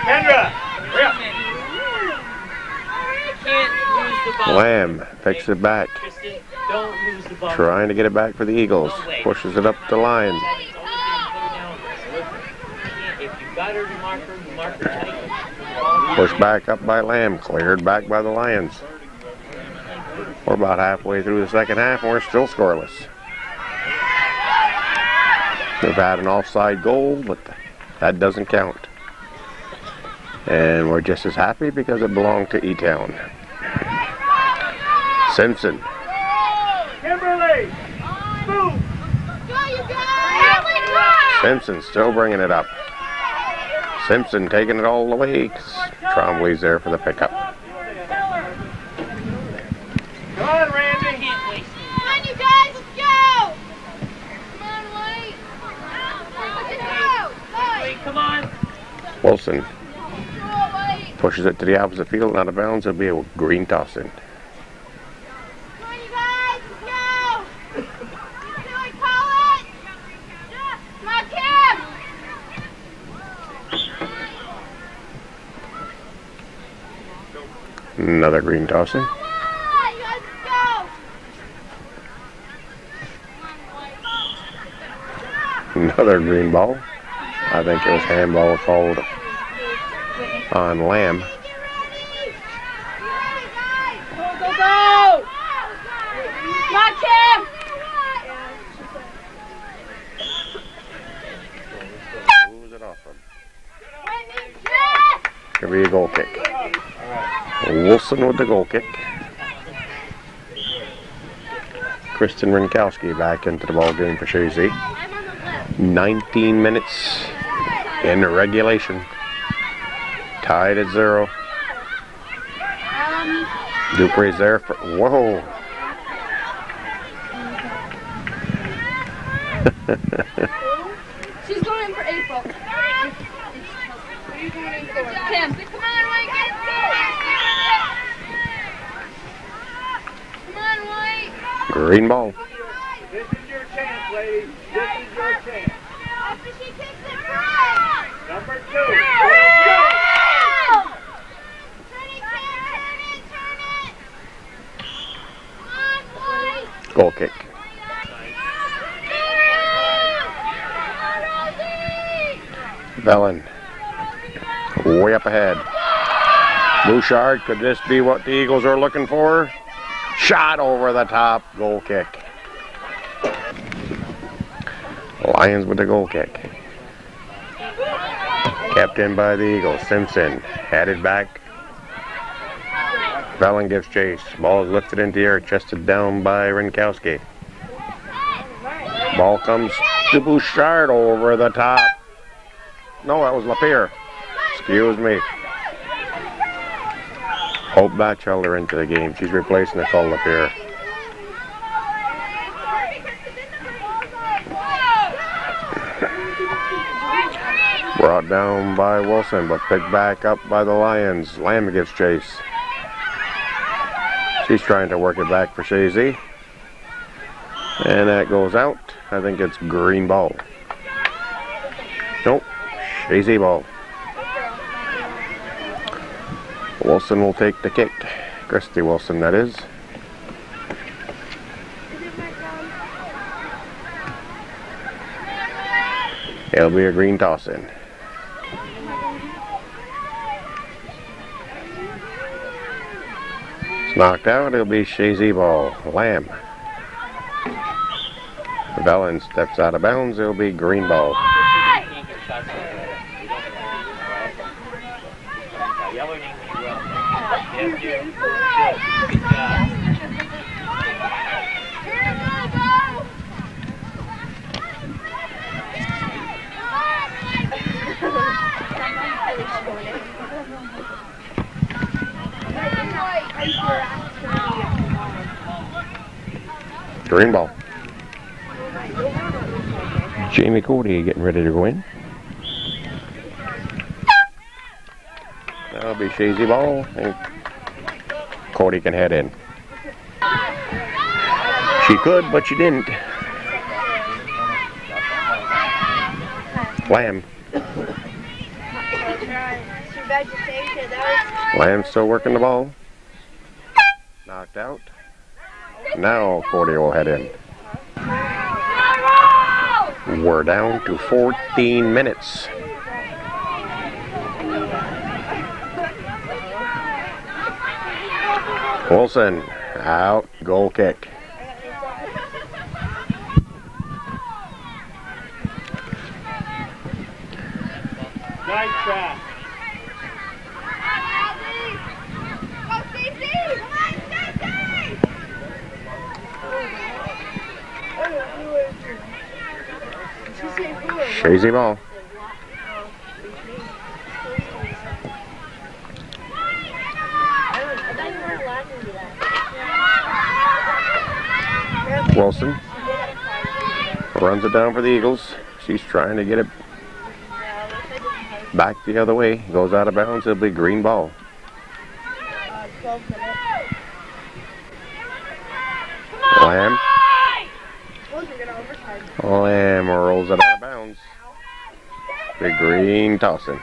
Kendra! Hurry up. Lamb picks it back. Don't lose the ball. Trying to get it back for the Eagles. Pushes it up the line. Got her to marker tight. Pushed back up by Lamb, cleared back by the Lions. We're about halfway through the second half and we're still scoreless. We've had an offside goal, but that doesn't count. And we're just as happy because it belonged to E-Town. Simpson. Kimberly! Move! Simpson still bringing it up. Simpson taking it all the way. Trombley's there for the pickup. Go on, Randy! Can't waste it. Come on, you guys, let's go! Come on, White. Let's Wait, come on. Wilson go, White. pushes it to the opposite field and out of bounds. It'll be a green toss in. Come on, you guys, let's go! Can we call it? Come on, Kim! Another green toss in. Come on, you guys, let's go! Another green ball. I think it was handball called on Lamb. Get ready! Guys! Go, go, go! Come on, Kim! Who's it off of? Whitney, yes! Could be a goal kick. Wilson with the goal kick. Kristen Rinkowski back into the ball game for Chazy. 19 minutes in regulation. Tied at 0. Dupre's there for. Whoa! She's going in for April. Kim. Come on, White, get it! Come on, White! Green ball. This is your chance, ladies. This is your chance. After she kicks it front! Number 2. Turn it, turn it! Come on, White! Goal kick. Bellin. Way up ahead. Bouchard, could this be what the Eagles are looking for? Shot over the top. Goal kick. Lions with the goal kick. Kept in by the Eagles. Simpson headed back. Bellin gives chase. Ball is lifted into the air, chested down by Rinkowski. Ball comes to Bouchard over the top. No, that was Lapierre. Excuse me. Hope Batchelder into the game. She's replacing Nicole Lapierre. Brought down by Wilson, but picked back up by the Lions. Lamb gives chase. She's trying to work it back for Chazy. And that goes out. I think it's green ball. Nope. Chazy ball. Wilson will take the kick. Christy Wilson, that is. It'll be a green toss in. It's knocked out. It'll be Chazy ball. Lamb. Bellin steps out of bounds. It'll be green ball. Can't get shots like that. You don't need to. Yellow name you will. Good job. Green ball. Jamie Cody getting ready to go in. That'll be Chazy ball. And Cody can head in. She could, but she didn't. Lamb. Lamb's still working the ball. Knocked out. Now Cody will head in. We're down to 14 minutes. Wilson, out, goal kick. Nice pass. Go, Stacey! Come on, Stacey! Chazy ball. Wilson runs it down for the Eagles. She's trying to get it back the other way. Goes out of bounds. It'll be green ball. Lamb. Lamb rolls it out of bounds. Big green tossing.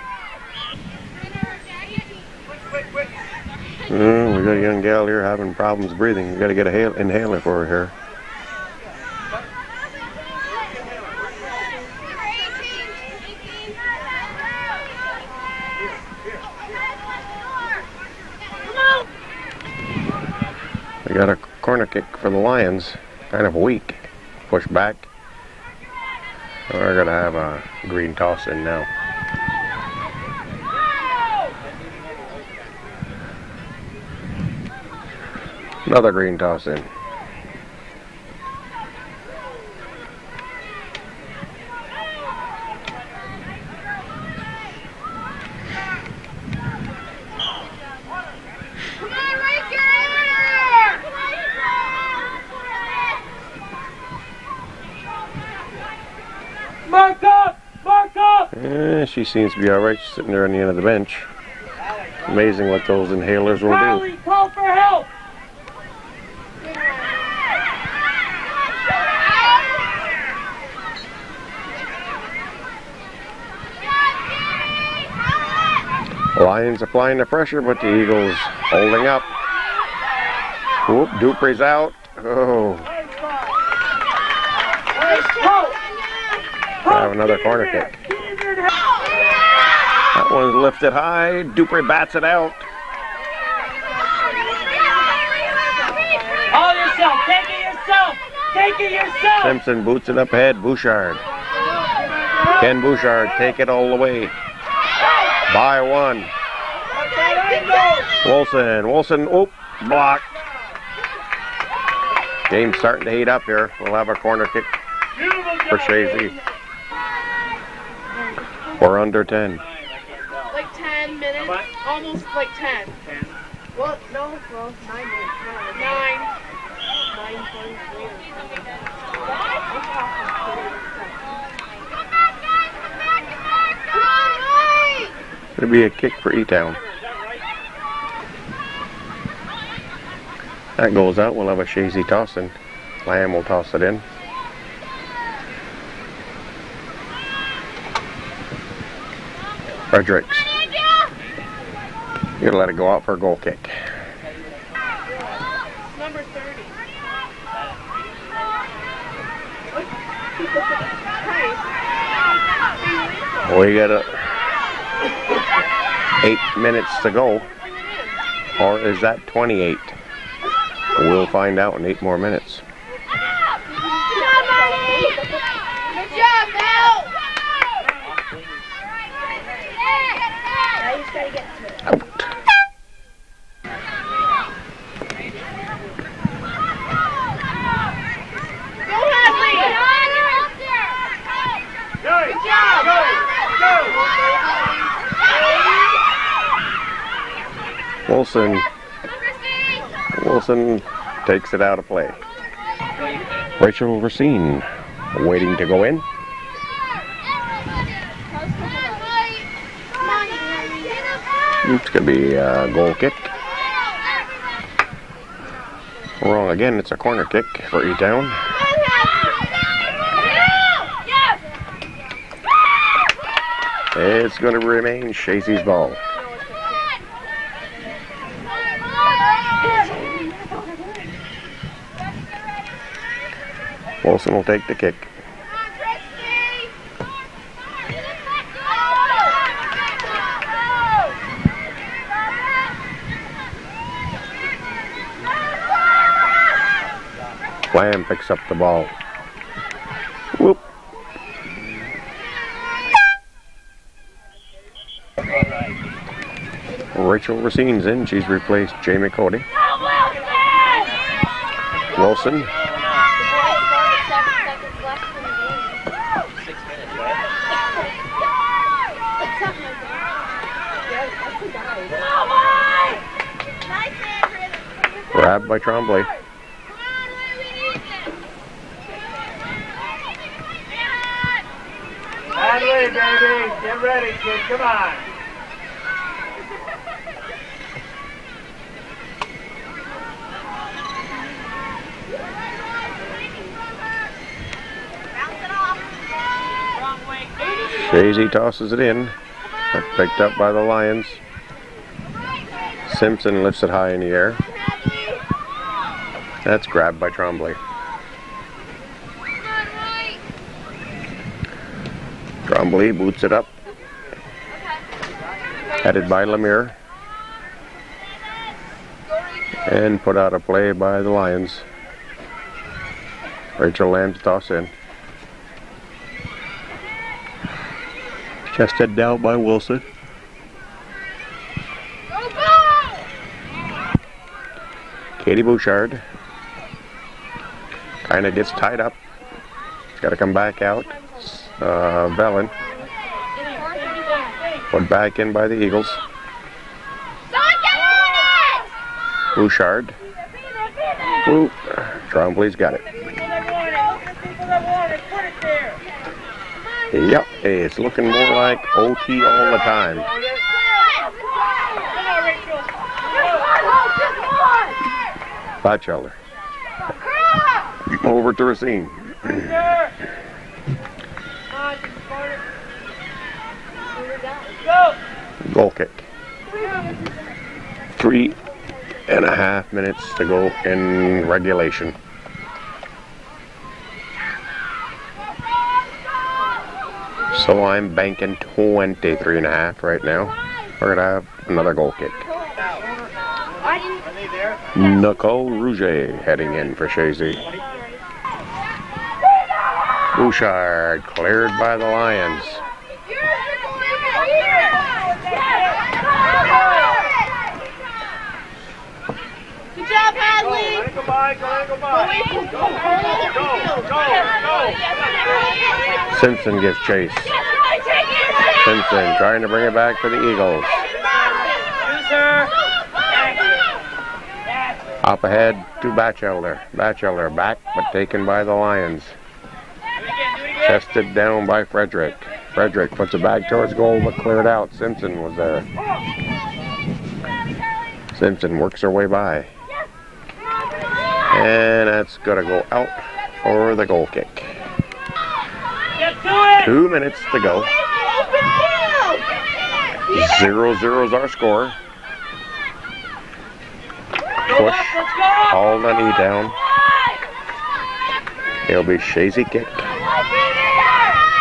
We got a young gal here having problems breathing. We got to get a inhaler for her here. We got a corner kick for the Lions. Kind of weak. Push back. We're going to have a green toss in now. Another green toss in. Mark up! Mark up! She seems to be alright. She's sitting there on the end of the bench. Amazing what those inhalers will do. Charlie, call for help! Lions applying the pressure, but the Eagles holding up. Whoop, Dupre's out. Oh. Have another corner kick. That one's lifted high. Dupre bats it out. All yourself! Take it yourself! Take it yourself! Simpson boots it up ahead. Bouchard. Ken Bouchard take it all the way. By one. Wilson, oh, blocked. Game's starting to heat up here. We'll have a corner kick for Chazy. We're under 10. Like 10 minutes, almost like 10. Well, no, well, 9 minutes. 9. It'll be a kick for E-Town. That goes out. We'll have a Chazy tossing. Lamb will toss it in. Fredericks. You're gonna let it go out for a goal kick. Number 30. We got 8 minutes to go. Or is that 28? We'll find out in 8 more minutes. Good job, Mel! Out. Go, Hadley! Good job! Wilson takes it out of play. Rachel Racine waiting to go in. It's going to be a goal kick. Wrong again. It's a corner kick for E-Town. It's going to remain Chazy's ball. Wilson will take the kick. Lamb picks up the ball. Whoop. Rachel Racine's in. She's replaced Jamie Cody. Wilson. Grabbed by Tremblay. Hadley, baby. Get ready, kid. Come on. Chazy tosses it in. Picked up by the Lions. Simpson lifts it high in the air. That's grabbed by Tremblay. Tremblay boots it up. Headed by Lemire. And put out a play by the Lions. Rachel Lamb to toss in. Chested down by Wilson. Katie Bouchard. Kind of gets tied up. Got to come back out. Velen. Put back in by the Eagles. Bouchard. Whoop. Tremblay's got it. Yep, it's looking more like OT all the time. Batchelder. Over to Racine. Goal kick. 3.5 minutes to go in regulation. So I'm banking 23.5 right now. We're gonna have another goal kick. Nicole Rouget heading in for Chazy. Bouchard cleared by the Lions. Good job, Hadley. Simpson gives chase. Simpson trying to bring it back for the Eagles. Up ahead to Batchelder. Batchelder back, but taken by the Lions. Chested down by Frederick. Frederick puts it back towards goal, but cleared out. Simpson was there. Simpson works her way by. And that's going to go out for the goal kick. 2 minutes to go. 0-0 is our score. Push all the knee down. It'll be Chazy kick.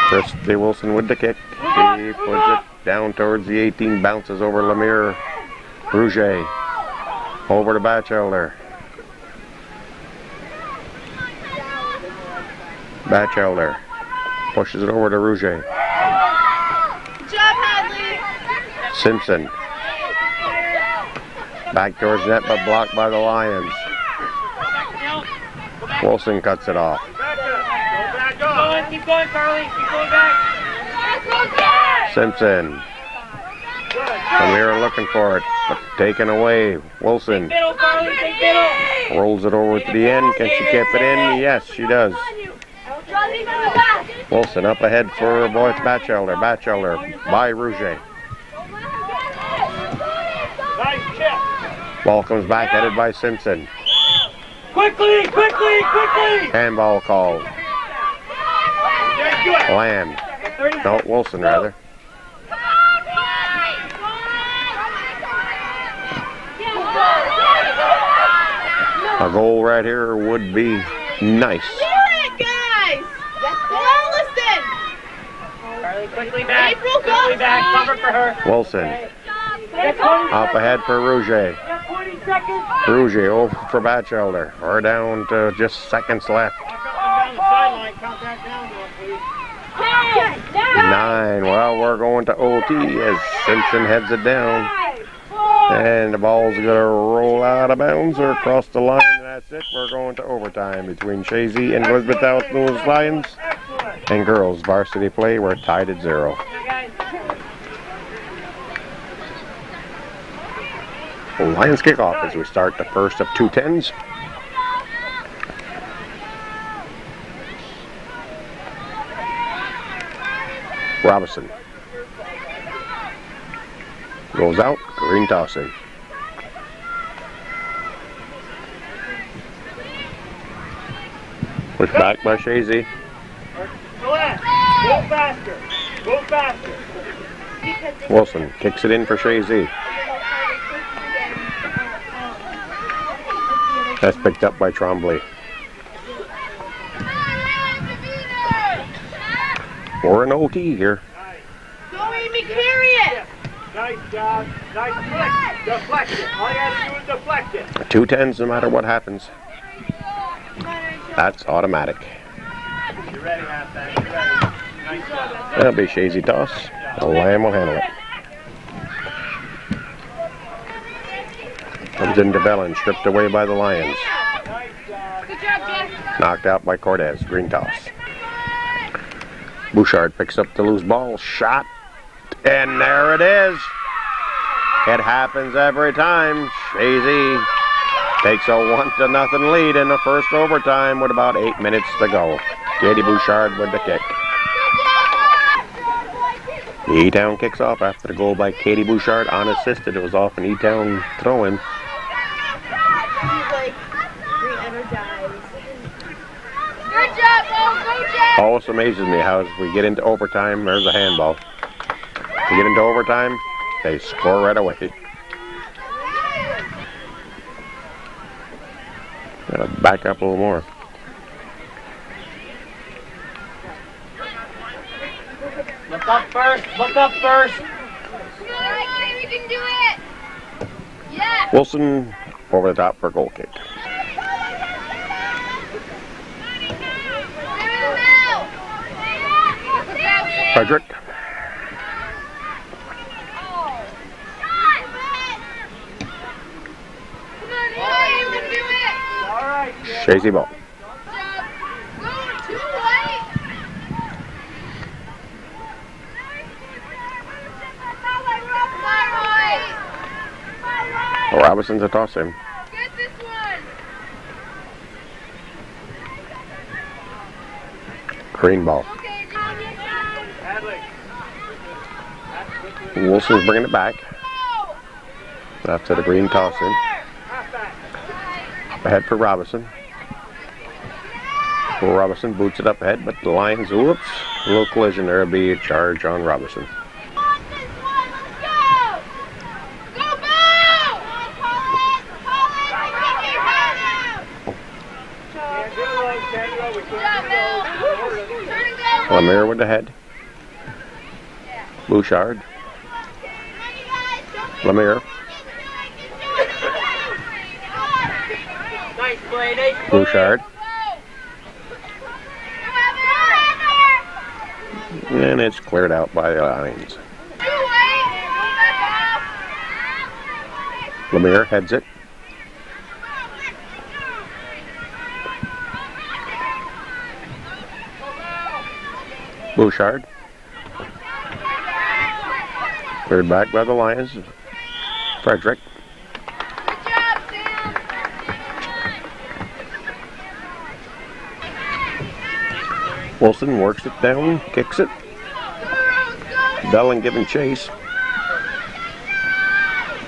Christy Wilson with the kick. He puts it down towards the 18, bounces over Lemire. Rouget. Over to Batchelder. Batchelder pushes it over to Rouget. Good job, Hadley. Simpson. Back towards net, but blocked by the Lions. Wilson cuts it off. Keep going, Carly. Keep going back. Simpson. Lemire looking for it, but taken away. Wilson Middle, Carly. Take middle. rolls it over to the end. Can she keep it in? Yes, she does. Wilson up ahead for Boyce Batchelder. Batchelder by Rouget. Nice check. Ball comes back, headed by Simpson. Quickly. Handball called. Lamb. No, Wilson rather. A goal right here would be nice. Do it, guys. Listen. Carly, quickly back. April, go. Quickly back. Cover for her. Wilson up ahead for Rouget. seconds. Ruggiero for Batchelder. We're down to just seconds left. Walk up and down the sideline. Count that down to him, please. 9. Well, we're going to OT as Simpson heads it down. And the ball's going to roll out of bounds or across the line. And that's it. We're going to overtime between Chazy and Elizabethtown-Lewis Lions. Excellent. And girls varsity play. We're tied at 0. Lions kick off as we start the first of 2 10s. Robinson goes out, green tossing. Push back by Chazy. Colette, go faster. Go faster. Wilson kicks it in for Chazy. That's picked up by Trombley. We're in OT here. Go, Amy, carry it. Nice job. Nice flick. Deflect it. All you gotta do is deflect it. 2 10s no matter what happens. That's automatic. You're ready, halfback. You're ready. Nice job. That'll be Chazy toss. The Lamb will handle it. Comes into Bellin, stripped away by the Lions. Nice job. Good job, Jeff. Knocked out by Cortez. Green toss. Bouchard picks up the loose ball. Shot. And there it is. It happens every time. Chazy takes a 1-0 lead in the first overtime with about 8 minutes to go. Katie Bouchard with the kick. The E-Town kicks off after the goal by Katie Bouchard. Unassisted. It was off an E-Town throw-in. He's like re-energized. Good job, Bo. Go, Jeff. Always amazes me how as we get into overtime, there's a handball. We get into overtime, they score right away. Gotta back up a little more. Look up first. Look up first. All right, Kay, we can do it. Yeah. Wilson over the top for a goal kick. Frederick. All right, Jeff. Chazy ball. Robinson to toss him. Get this one. Green ball. Okay, John, get down. Hadley. Wilson's bringing it back. After the green toss in. Halfback. Up ahead for Robinson. Robinson boots it up ahead, but the Lions, whoops, a little collision there. Will be a charge on Robinson. Can't do those, can't do. We can't do those. Lemire with the head. Bouchard. Lemire. Nice play. Nice play. Bouchard. And it's cleared out by the Lions. Lemire heads it. Bouchard. Cleared back by the Lions. Frederick. Wilson works it down, kicks it. Bellin giving chase.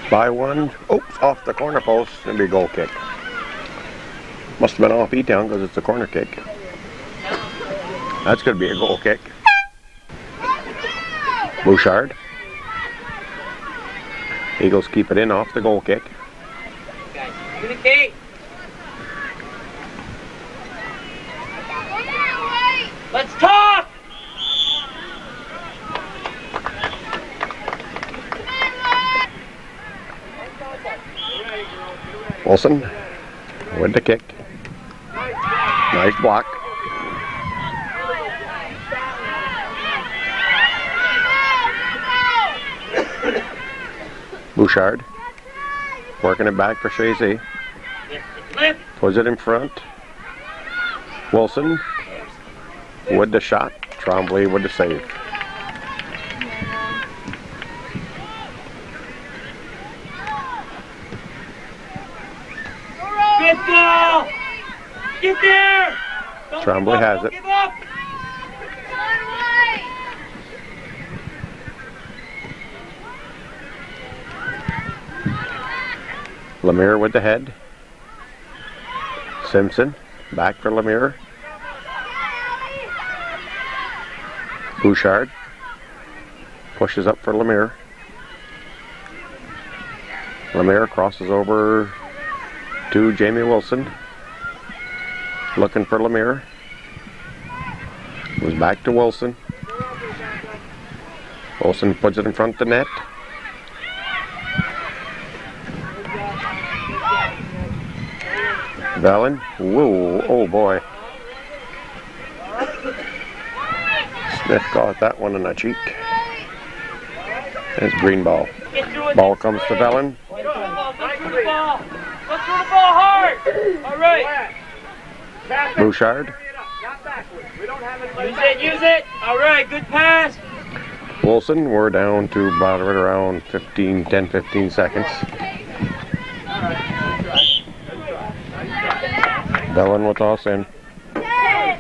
By one. Oops, off the corner post. It'll be a goal kick. Must have been off E-Town because it's a corner kick. That's going to be a goal kick. Bouchard. Eagles keep it in off the goal kick. Guys, communicate. Let's talk. Ready, girls. Wilson with the kick. Nice block. Bouchard working it back for Chazy. Puts it in front. Wilson with the shot. Trombley with the save. Good ball! Get there! Don't Trombley has don't it. Give up. Lemire with the head. Simpson back for Lemire. Bouchard pushes up for Lemire. Lemire crosses over to Jamie Wilson. Looking for Lemire. Goes back to Wilson. Wilson puts it in front of the net. Valen. Whoa, oh boy. Smith caught that one in the cheek. It's green ball. Ball comes to Valen. Look for the ball. Look for the ball. Look for the ball hard. All right. Bouchard. Use it. All right, good pass. Wilson, we're down to about right around 10, 15 seconds. Valen will toss in. Get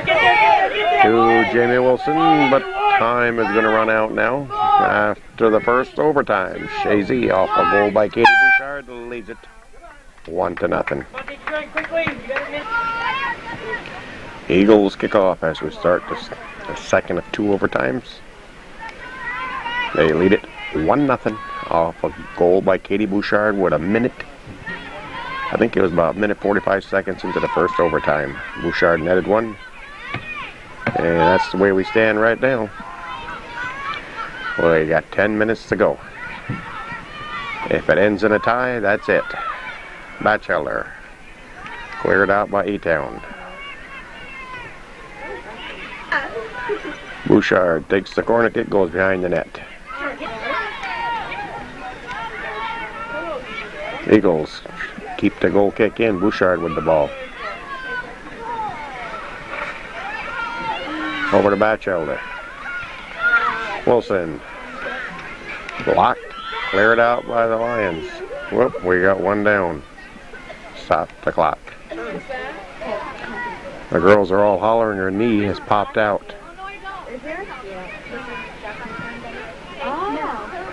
there. To Jamie Wilson, but time is going to run out now. After the first overtime, Chazy off a goal by Katie Bouchard leads it 1-0. Eagles kick off as we start the second of two overtimes. They lead it 1-0 off a goal by Katie Bouchard with a minute. I think it was about a minute 45 seconds into the first overtime. Bouchard netted one. And that's the way we stand right now. Well, you got 10 minutes to go. If it ends in a tie, that's it. Batchelder cleared out by E-Town. Bouchard takes the corner kick, goes behind the net. Eagles keep the goal kick in. Bouchard with the ball. Over to Batchelder. Wilson. Blocked. Cleared out by the Lions. Whoop, we got one down. Stop the clock. The girls are all hollering her knee has popped out.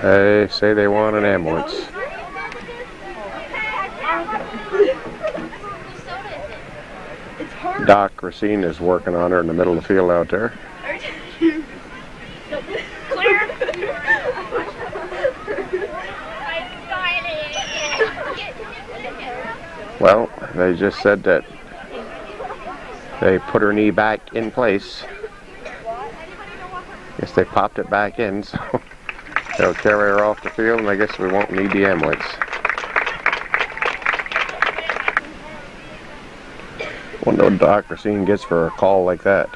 They say they want an ambulance. Doc Racine is working on her in the middle of the field out there. Well, they just said that they put her knee back in place. Guess they popped it back in, so they'll carry her off the field, and I guess we won't need the ambulance. Wonder what Doc Racine gets for a call like that.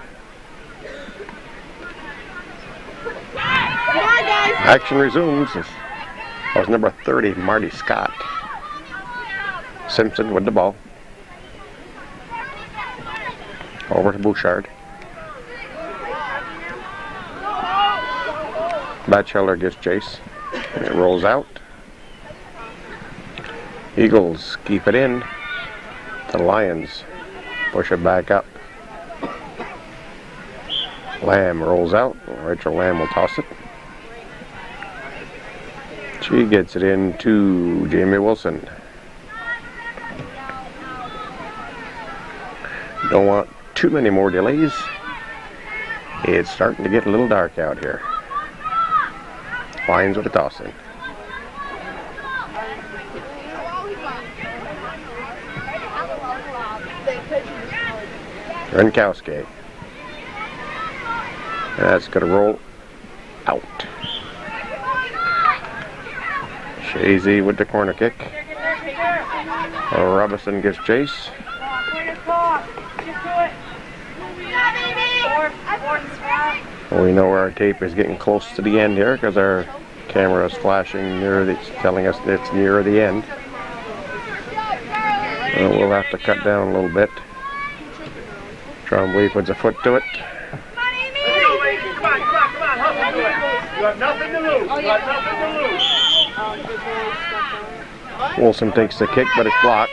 Action resumes. That was number 30, Marty Scott. Simpson with the ball. Over to Bouchard. Batchelder gives chase. And it rolls out. Eagles keep it in. The Lions push it back up. Lamb rolls out. Rachel Lamb will toss it. She gets it in to Jamie Wilson. Don't want too many more delays. It's starting to get a little dark out here. Lions with a toss in. Renkowski. That's going to roll out. Chazy with the corner kick. Robinson gets Chase. Way to talk. Get to it. We know our tape is getting close to the end here because our camera is flashing near the, telling us that it's near the end. We'll have to cut down a little bit. Trombley puts a foot to it. Come on, hustle to it. You have nothing to lose. You have nothing to lose. Wilson takes the kick, but it's blocked.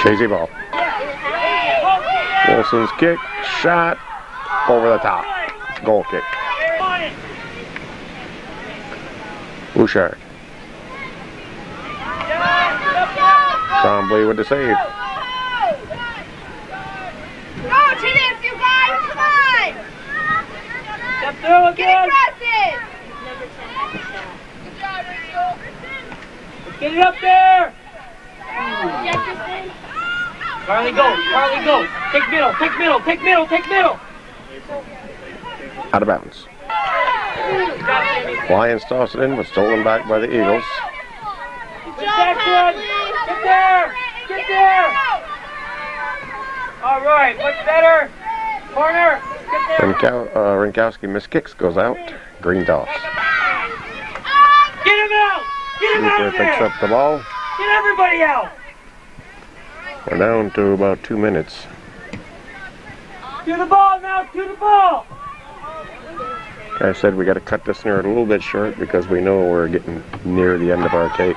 Chazy ball. Wilson's kick, shot, over the top. Goal kick. Bouchard. Trombley with the save. Go to this, you guys! Come on! Step through Get again. aggressive! Get it up there. Carly, go. Carly, go. Take middle. Take middle. Take middle. Take middle. Out of bounds. Lions toss it in, but stolen back by the Eagles. Get there. Get there. All right. Much better. Corner. Get there. Rinkowski missed kicks, goes out. Green toss. Get him out. Get him out Cooper of picks there. up the ball. Get everybody out. We're down to about 2 minutes. To the ball now. To the ball. Like I said, we got to cut this here a little bit short because we know we're getting near the end of our tape.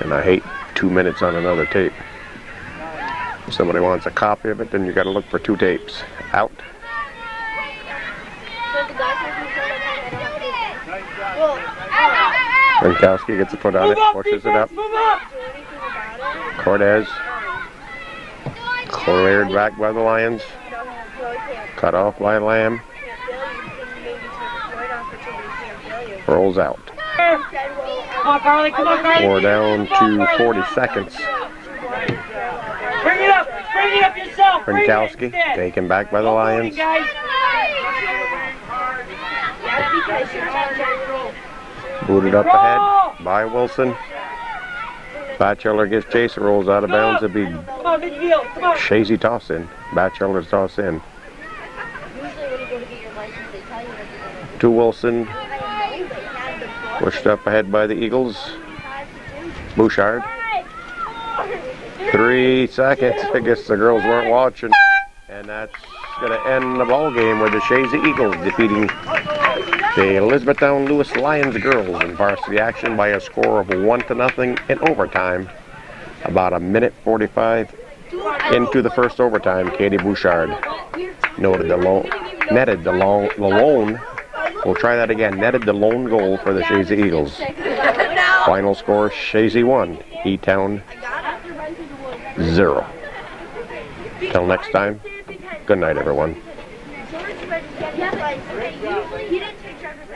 And I hate 2 minutes on another tape. If somebody wants a copy of it, then you got to look for 2 tapes. Out. Rinkowski gets a foot on Move it, up, pushes it defense. up. Move up. Cortez cleared back by the Lions. Cut off by Lamb. Rolls out. Come on, Carly. Come on, Carly. We're down to 40 seconds. Bring it up. Bring it up yourself. Bring it Rinkowski instead. taken back by the Go Lions. guys. Booted up ahead by Wilson. Batchelor gets Chase, rolls out of bounds. It'll be Come on, midfield. Come on. Chazy toss in. Batchelor's toss in. To Wilson. Pushed up ahead by the Eagles. Bouchard. 3 seconds. I guess the girls weren't watching. And that's going to end the ball game with the Chazy Eagles defeating the Elizabethtown-Lewis Lions girls in varsity action by a score of 1-0 in overtime. About 1:45 into the first overtime, Katie Bouchard netted the lone. We'll try that again. Netted the lone goal for the Chazy Eagles. Final score: Chazy 1, E-Town 0. Till next time. Good night, everyone. He didn't take Trevor's